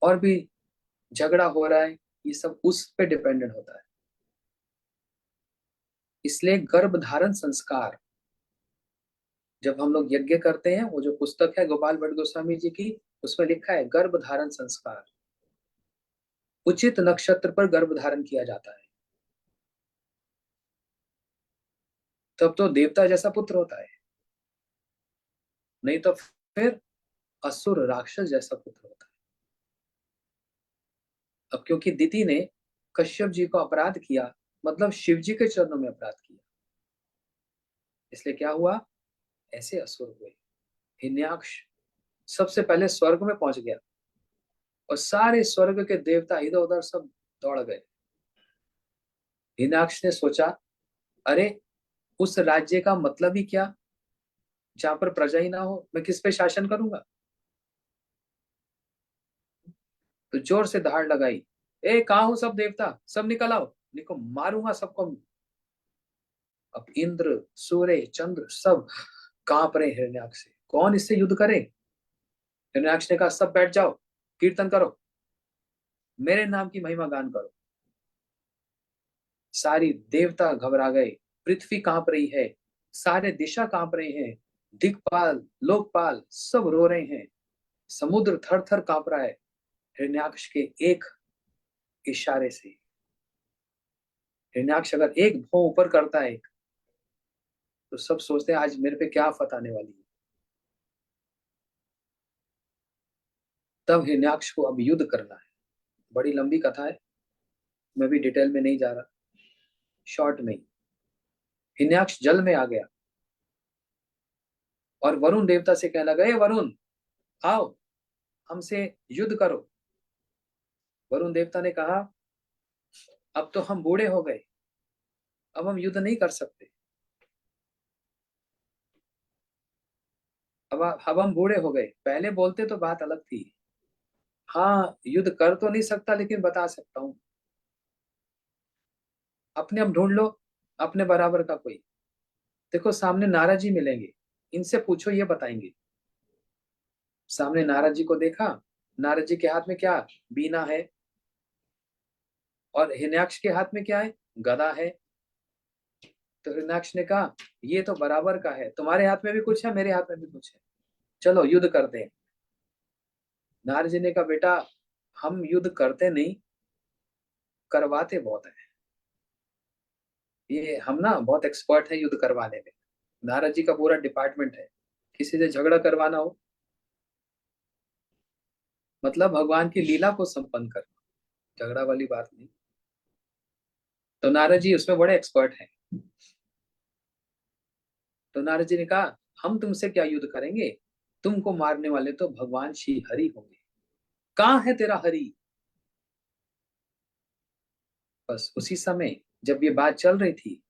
और भी झगड़ा हो रहा है, ये सब उस पे डिपेंडेंट होता है। इसलिए गर्भ धारण संस्कार, जब हम लोग यज्ञ करते हैं, वो जो पुस्तक है गोपाल भट्ट गोस्वामी जी की, उसमें लिखा है गर्भ धारण संस्कार, उचित नक्षत्र पर गर्भ धारण किया जाता है, तब तो देवता जैसा पुत्र होता है, नहीं तो फिर असुर राक्षस जैसा पुत्र होता है। अब क्योंकि दिति ने कश्यप जी को अपराध किया, मतलब शिव जी के चरणों में अपराध किया, इसलिए क्या हुआ, ऐसे असुर हुए। हिरण्याक्ष सबसे पहले स्वर्ग में पहुंच गया, और सारे स्वर्ग के देवता इधर उधर सब दौड़ गए। हिरण्याक्ष ने सोचा, अरे उस राज्य का मतलब ही क्या, जहां पर प्रजा ही ना हो, मैं किस पे शासन करूंगा। तो जोर से दहाड़ लगाई, ए कहाँ हो सब देवता, सब निकल आओ, निको मारूंगा सबको। अब इंद्र, सूर्य, चंद्र सब कांप रहे हिरण्याक्ष से, कौन इससे युद्ध करे। हिरण्याक्ष ने कहा, सब बैठ जाओ, कीर्तन करो, मेरे नाम की महिमा गान करो। सारी देवता घबरा गए, पृथ्वी कांप रही है, सारे दिशा कांप रहे हैं, दिक्पाल लोकपाल सब रो रहे हैं, समुद्र थर थर कांप रहा है हिरण्याक्ष के एक इशारे से। हिरण्याक्ष अगर एक भौं ऊपर करता है तो सब सोचते हैं आज मेरे पे क्या आफत आने वाली है। तब हिरण्याक्ष को अब युद्ध करना है, बड़ी लंबी कथा है, मैं भी डिटेल में नहीं जा रहा, शॉर्ट में ही। हिरण्याक्ष जल में आ गया और वरुण देवता से कहने लगा, वरुण आओ हमसे युद्ध करो। वरुण देवता ने कहा, अब तो हम बूढ़े हो गए, अब हम युद्ध नहीं कर सकते। अब हम बूढ़े हो गए, पहले बोलते तो बात अलग थी। हाँ युद्ध कर तो नहीं सकता लेकिन बता सकता हूँ। अपने अब ढूंढ लो अपने बराबर का कोई। देखो सामने नारद जी मिलेंगे, इनसे पूछो ये बताएंगे। सामने नारद जी को देखा, नारद जी के हाथ में क्या, बीना है, और हिरण्याक्ष के हाथ में क्या है, गदा है। तो हिरण्याक्ष ने कहा ये तो बराबर का है, तुम्हारे हाथ में भी कुछ है मेरे हाथ में भी कुछ है, चलो युद्ध करते हैं। नारद जी ने कहा बेटा हम युद्ध करते नहीं, करवाते बहुत है। ये हम ना बहुत एक्सपर्ट है युद्ध करवाने में। नारद जी का पूरा डिपार्टमेंट है, किसी से झगड़ा करवाना हो मतलब भगवान की लीला को संपन्न करना, झगड़ा वाली बात नहीं। तो नारद जी उसमें बड़े एक्सपर्ट हैं। तो नारद जी ने कहा हम तुमसे क्या युद्ध करेंगे, तुमको मारने वाले तो भगवान श्री हरि होंगे, कहाँ है तेरा हरि। बस उसी समय जब ये बात चल रही थी,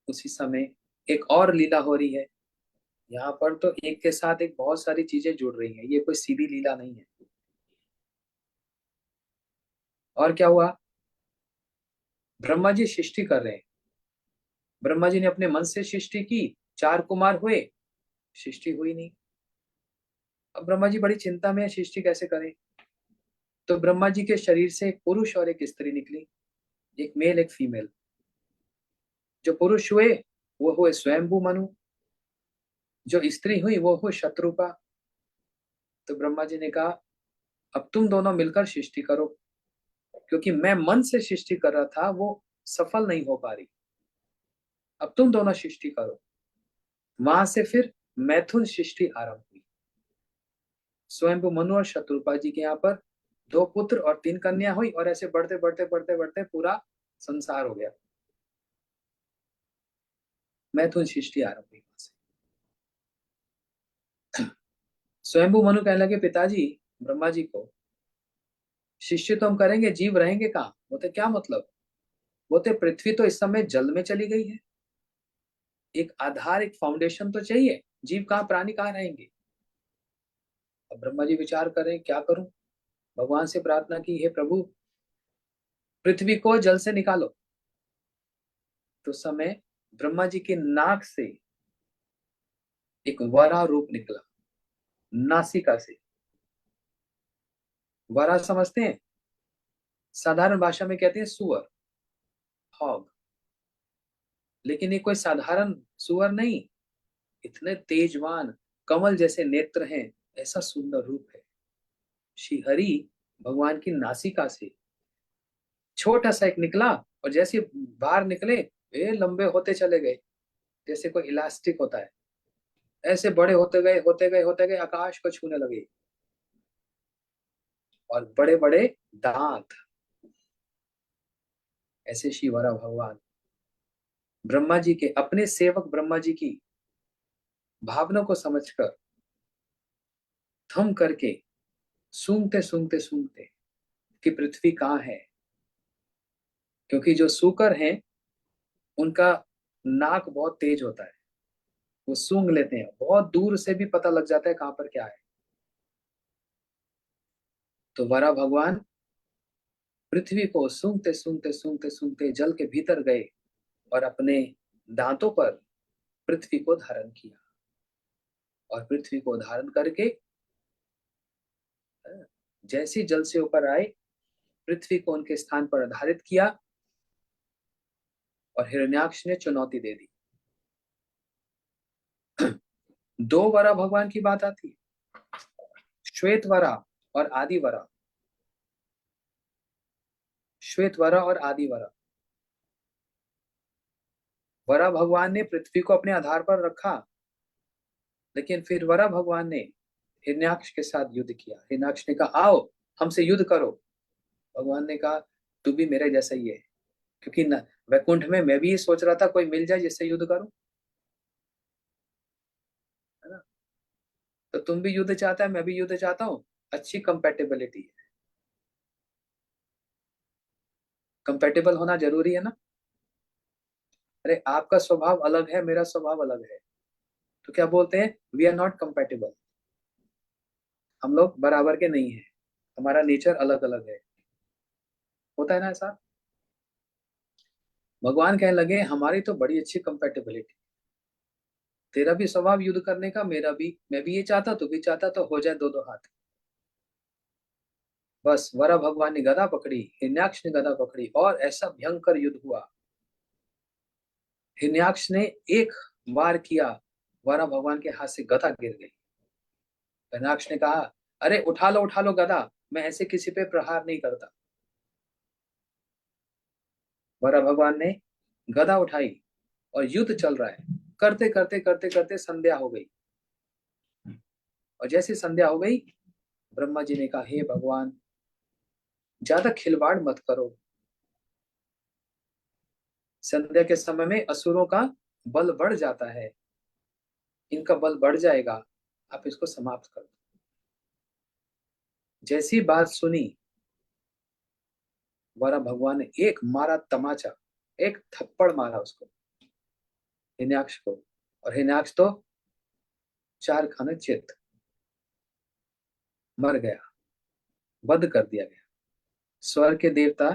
उसी समय एक और लीला हो रही है। यहाँ पर तो एक के साथ एक बहुत सारी चीजें जुड़ रही हैं, ये कोई सीधी लीला नहीं है। और क्या हुआ, ब्रह्मा जी सृष्टि कर रहे हैं। ब्रह्मा जी ने अपने मन से सृष्टि की, चार कुमार हुए, सृष्टि हुई नहीं। अब ब्रह्मा जी बड़ी चिंता में है, सृष्टि कैसे करें। तो ब्रह्मा जी के शरीर से एक पुरुष और एक स्त्री निकली, एक मेल एक फीमेल। जो पुरुष हुए वो हुए स्वयंभू मनु, जो स्त्री हुई वो हुई शत्रुपा। तो ब्रह्मा जी ने कहा अब तुम दोनों मिलकर सृष्टि करो, क्योंकि मैं मन से सृष्टि कर रहा था वो सफल नहीं हो पा रही, अब तुम दोनों सृष्टि करो। वहां से फिर मैथुन सृष्टि आरंभ हुई। स्वयंभू मनु और शत्रुपा जी के यहाँ पर दो पुत्र और तीन कन्या हुई, और ऐसे बढ़ते बढ़ते बढ़ते बढ़ते पूरा संसार हो गया। मैथुन सृष्टि आरंभ हुई वहां से। स्वयंभू मनु कहने लगे पिताजी ब्रह्मा जी को, शिष्य तो हम करेंगे, जीव रहेंगे कहाँ। बोलते क्या मतलब। बोलते पृथ्वी तो इस समय जल में चली गई है, एक आधार एक फाउंडेशन तो चाहिए, जीव कहाँ प्राणी कहाँ रहेंगे। अब ब्रह्मा जी विचार करें क्या करूं, भगवान से प्रार्थना की हे प्रभु पृथ्वी को जल से निकालो। तो समय ब्रह्मा जी के नाक से एक वरा रूप निकला, नासिका से। वरा समझते हैं, साधारण भाषा में कहते हैं सुअर, हॉग। लेकिन ये कोई साधारण सुअर नहीं, इतने तेजवान कमल जैसे नेत्र हैं, ऐसा सुंदर रूप है। श्री हरि भगवान की नासिका से छोटा सा एक निकला, और जैसे बाहर निकले वे लंबे होते चले गए, जैसे कोई इलास्टिक होता है, ऐसे बड़े होते गए होते गए होते गए, आकाश को छूने लगे। और बड़े बड़े दांत, ऐसे शिवरा भगवान ब्रह्मा जी के अपने सेवक ब्रह्मा जी की भावना को समझकर थम करके सूंघते सूंघते सूंघते कि पृथ्वी कहाँ है। क्योंकि जो सूकर हैं उनका नाक बहुत तेज होता है, वो सूंघ लेते हैं, बहुत दूर से भी पता लग जाता है कहां पर क्या है। तो वरा भगवान पृथ्वी को सूंघते सूंघते सूंघते सूंघते जल के भीतर गए और अपने दांतों पर पृथ्वी को धारण किया, और पृथ्वी को धारण करके जैसे जल से ऊपर आए पृथ्वी को उनके स्थान पर आधारित किया, और हिरण्याक्ष ने चुनौती दे दी। दो वरा भगवान की बात आती है, श्वेत वरा और आदि वरा। श्वेत वरा और आदि वरा, वरा भगवान ने पृथ्वी को अपने आधार पर रखा, लेकिन फिर वरा भगवान ने हिरण्याक्ष के साथ युद्ध किया। हिरण्याक्ष ने कहा आओ हमसे युद्ध करो। भगवान ने कहा तू भी मेरे जैसा ही है। क्योंकि न वैकुंठ में मैं भी ये सोच रहा था कोई मिल जाए जिससे युद्ध करूं, है ना। तो तुम भी युद्ध चाहता है, मैं भी युद्ध चाहता हूँ। अच्छी कंपेटेबिलिटी है। कंपेटेबल होना जरूरी है ना। अरे आपका स्वभाव अलग है, मेरा स्वभाव अलग है, तो क्या बोलते हैं, वी आर नॉट कंपेटेबल। हम लोग बराबर के नहीं है, हमारा नेचर अलग अलग है। होता है ना ऐसा। भगवान कहने लगे हमारी तो बड़ी अच्छी कंपेटेबिलिटी, तेरा भी स्वभाव युद्ध करने का, मेरा भी, मैं भी ये चाहता, तू भी चाहता, तो हो जाए दो दो हाथ। बस वरा भगवान ने गदा पकड़ी, हिरण्याक्ष ने गदा पकड़ी, और ऐसा भयंकर युद्ध हुआ। हिरण्याक्ष ने एक वार किया, वरा भगवान के हाथ से गदा गिर गई। हिरण्याक्ष ने कहा, अरे उठा लो गदा, मैं ऐसे किसी पे प्रहार नहीं करता। वरा भगवान ने गदा उठाई, और युद्ध चल रहा है। करते करते करते करते संध्या हो गई। और जैसे संध्या हो गई, ब्रह्मा जी ने कहा, हे भगवान, ज्यादा खिलवाड़ मत करो। संध्या के समय में असुरों का बल बढ़ जाता है, इनका बल बढ़ जाएगा, आप इसको समाप्त कर दो। जैसी बात सुनी, वरा भगवान ने एक मारा तमाचा, एक थप्पड़ मारा उसको, हिरण्याक्ष को। और हिरण्याक्ष तो चार खाने चित, मर गया, वध कर दिया गया। स्वर्ग के देवता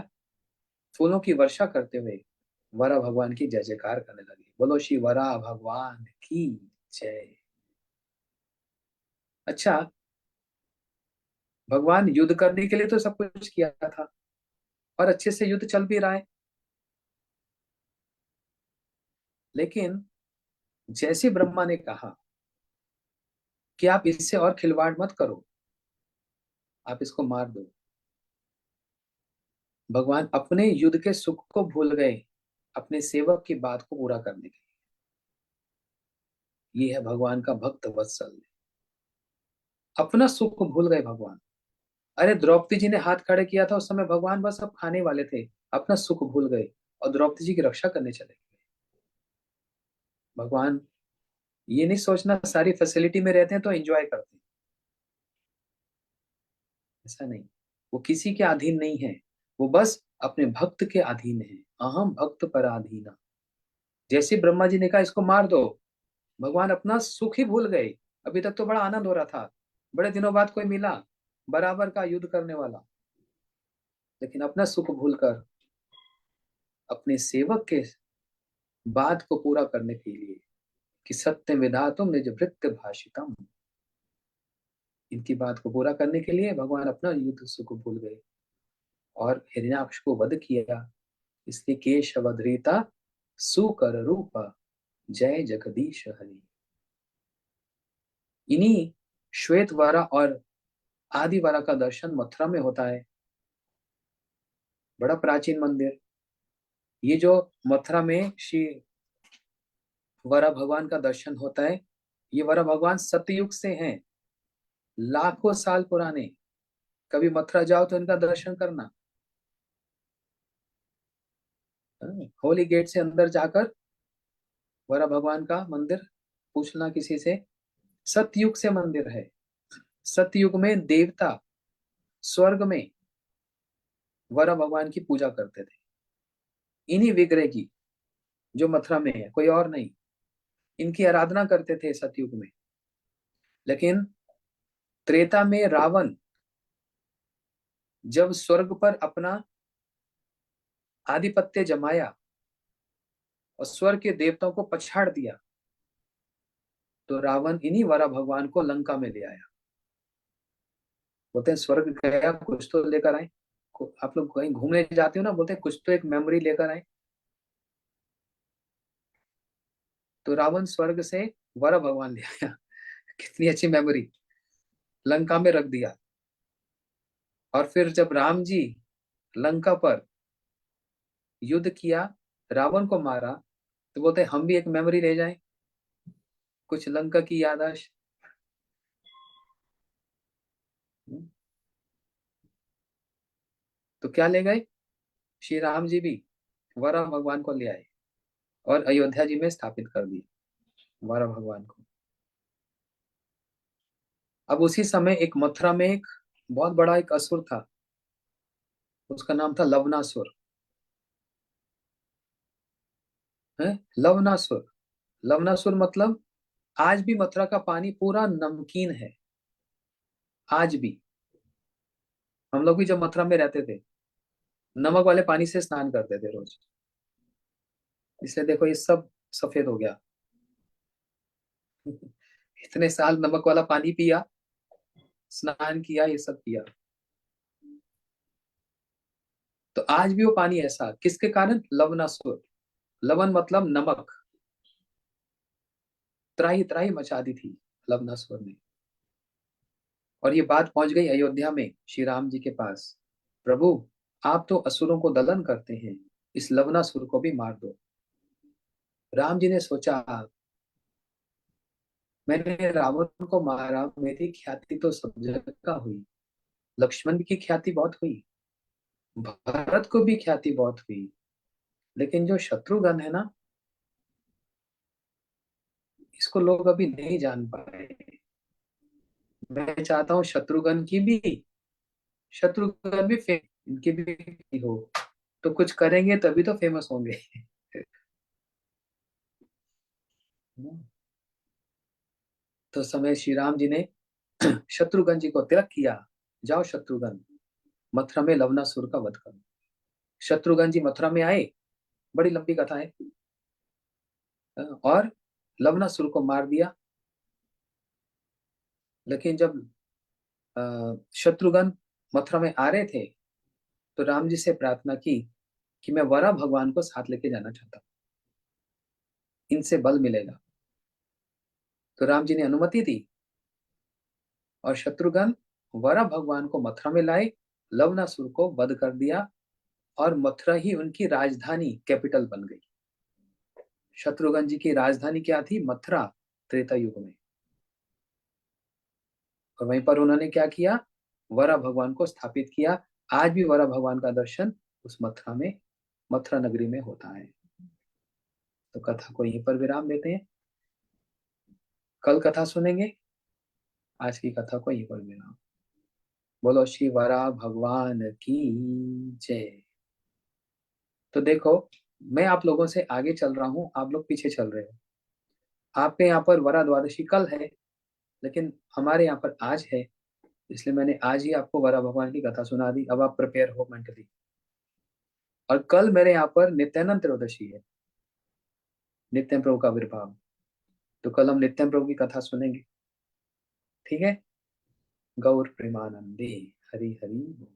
फूलों की वर्षा करते हुए वरा भगवान की जय जयकार करने लगे। बोलो श्री वरा भगवान की जय। अच्छा, भगवान युद्ध करने के लिए तो सब कुछ किया था, और अच्छे से युद्ध चल भी रहा है। लेकिन जैसे ब्रह्मा ने कहा कि आप इससे और खिलवाड़ मत करो, आप इसको मार दो, भगवान अपने युद्ध के सुख को भूल गए अपने सेवक की बात को पूरा करने के लिए। ये है भगवान का भक्त वत्सल। अपना सुख को भूल गए भगवान। अरे द्रौपदी जी ने हाथ खड़े किया था, उस समय भगवान बस अब खाने वाले थे, अपना सुख भूल गए और द्रौपदी जी की रक्षा करने चले गए। भगवान ये नहीं सोचना सारी फैसिलिटी में रहते हैं तो एंजॉय करते हैं, ऐसा नहीं। वो किसी के अधीन नहीं है, वो बस अपने भक्त के अधीन है। अहम भक्त पराधीना। जैसे ब्रह्मा जी ने कहा इसको मार दो, भगवान अपना सुख ही भूल गए। अभी तक तो बड़ा आनंद हो रहा था, बड़े दिनों बाद कोई मिला बराबर का युद्ध करने वाला, लेकिन अपना सुख भूलकर अपने सेवक के बात को पूरा करने के लिए, कि सत्य विधातुम निज भृत्य भाषितम, इनकी बात को पूरा करने के लिए भगवान अपना युद्ध सुख भूल गए और हिरण्याक्ष को वध किया। इसलिए केशवधृता सुकर रूप, जय जगदीश हरि। इन्हीं श्वेत वारा और आदि वारा का दर्शन मथुरा में होता है। बड़ा प्राचीन मंदिर। ये जो मथुरा में श्री वरा भगवान का दर्शन होता है, ये वरा भगवान सतयुग से हैं, लाखों साल पुराने। कभी मथुरा जाओ तो इनका दर्शन करना। होली गेट से अंदर जाकर वरा भगवान का मंदिर पूछना किसी से, सतयुग से मंदिर है। सतयुग में देवता स्वर्ग में वरा भगवान की पूजा करते थे, इन्हीं विग्रह की, जो मथुरा में है, कोई और नहीं। इनकी आराधना करते थे सतयुग में। लेकिन त्रेता में रावण जब स्वर्ग पर अपना आधिपत्य जमाया और स्वर्ग के देवताओं को पछाड़ दिया, तो रावण इन्हीं वरा भगवान को लंका में ले आया। बोलते हैं स्वर्ग गया कुछ तो लेकर आए। आप लोग कहीं घूमने जाते हो ना, बोलते हैं कुछ तो एक मेमोरी लेकर आए। तो रावण स्वर्ग से वरा भगवान ले आया। कितनी अच्छी मेमोरी, लंका में रख दिया। और फिर जब राम जी लंका पर युद्ध किया, रावण को मारा, तो बोलते हैं हम भी एक मेमोरी ले जाएं, कुछ लंका की याददाश्त। तो क्या ले गए, श्री राम जी भी वराह भगवान को ले आए और अयोध्या जी में स्थापित कर दिया वराह भगवान को। अब उसी समय एक मथुरा में एक बहुत बड़ा एक असुर था, उसका नाम था लवनासुर। है लवनासुर। लवनासुर मतलब आज भी मथुरा का पानी पूरा नमकीन है। आज भी हम लोग भी जब मथुरा में रहते थे नमक वाले पानी से स्नान करते थे रोज। इसलिए देखो ये सब सफेद हो गया। इतने साल नमक वाला पानी पिया, स्नान किया, ये सब किया। तो आज भी वो पानी ऐसा किसके कारण? लवनासुर। लवन मतलब नमक। त्राही त्राही मचा दी थी लवनासुर ने। और ये बात पहुंच गई अयोध्या में श्री राम जी के पास। प्रभु, आप तो असुरों को दलन करते हैं, इस लवनासुर को भी मार दो। राम जी ने सोचा, मैंने रावण को मारा, मेरी ख्याति तो सब जगह हुई, लक्ष्मण की ख्याति बहुत हुई, भरत को भी ख्याति बहुत हुई, लेकिन जो शत्रुघ्न है ना, इसको लोग अभी नहीं जान पाए। मैं चाहता हूँ शत्रुघ्न भी इनकी भी हो, तो कुछ करेंगे तभी तो फेमस होंगे। तो समय श्री राम जी ने शत्रुघ्न जी को तिलक किया। जाओ शत्रुघ्न, मथुरा में लवनासुर का वध करो। शत्रुघ्न जी मथुरा में आए, बड़ी लंबी कथा है, और लवनासुर को मार दिया। लेकिन जब शत्रुघ्न मथुरा में आ रहे थे तो राम जी से प्रार्थना की कि मैं वरा भगवान को साथ लेके जाना चाहता हूँ, इनसे बल मिलेगा। तो राम जी ने अनुमति दी और शत्रुघ्न वरा भगवान को मथुरा में लाए, लवनासुर को वध कर दिया, और मथुरा ही उनकी राजधानी कैपिटल बन गई। शत्रुघ्न जी की राजधानी क्या थी? मथुरा, त्रेता युग में। और वहीं पर उन्होंने क्या किया? वरा भगवान को स्थापित किया। आज भी वरा भगवान का दर्शन उस मथुरा में, मथुरा नगरी में होता है। तो कथा को यहीं पर विराम देते हैं, कल कथा सुनेंगे। आज की कथा को यहीं पर विराम। बोलो श्री वरा भगवान की जय। तो देखो, मैं आप लोगों से आगे चल रहा हूँ, आप लोग पीछे चल रहे हो। आपके यहाँ पर वरा द्वादशी कल है, लेकिन हमारे यहाँ पर आज है, इसलिए मैंने आज ही आपको वरा भगवान की कथा सुना दी। अब आप प्रिपेयर हो मेंटली। और कल मेरे यहाँ पर नित्यानंद त्रयोदशी है, नित्य प्रभु का आविर्भाव। तो कल हम नित्य प्रभु की कथा सुनेंगे। ठीक है। गौर प्रेमानंदे। हरि हरि बोल।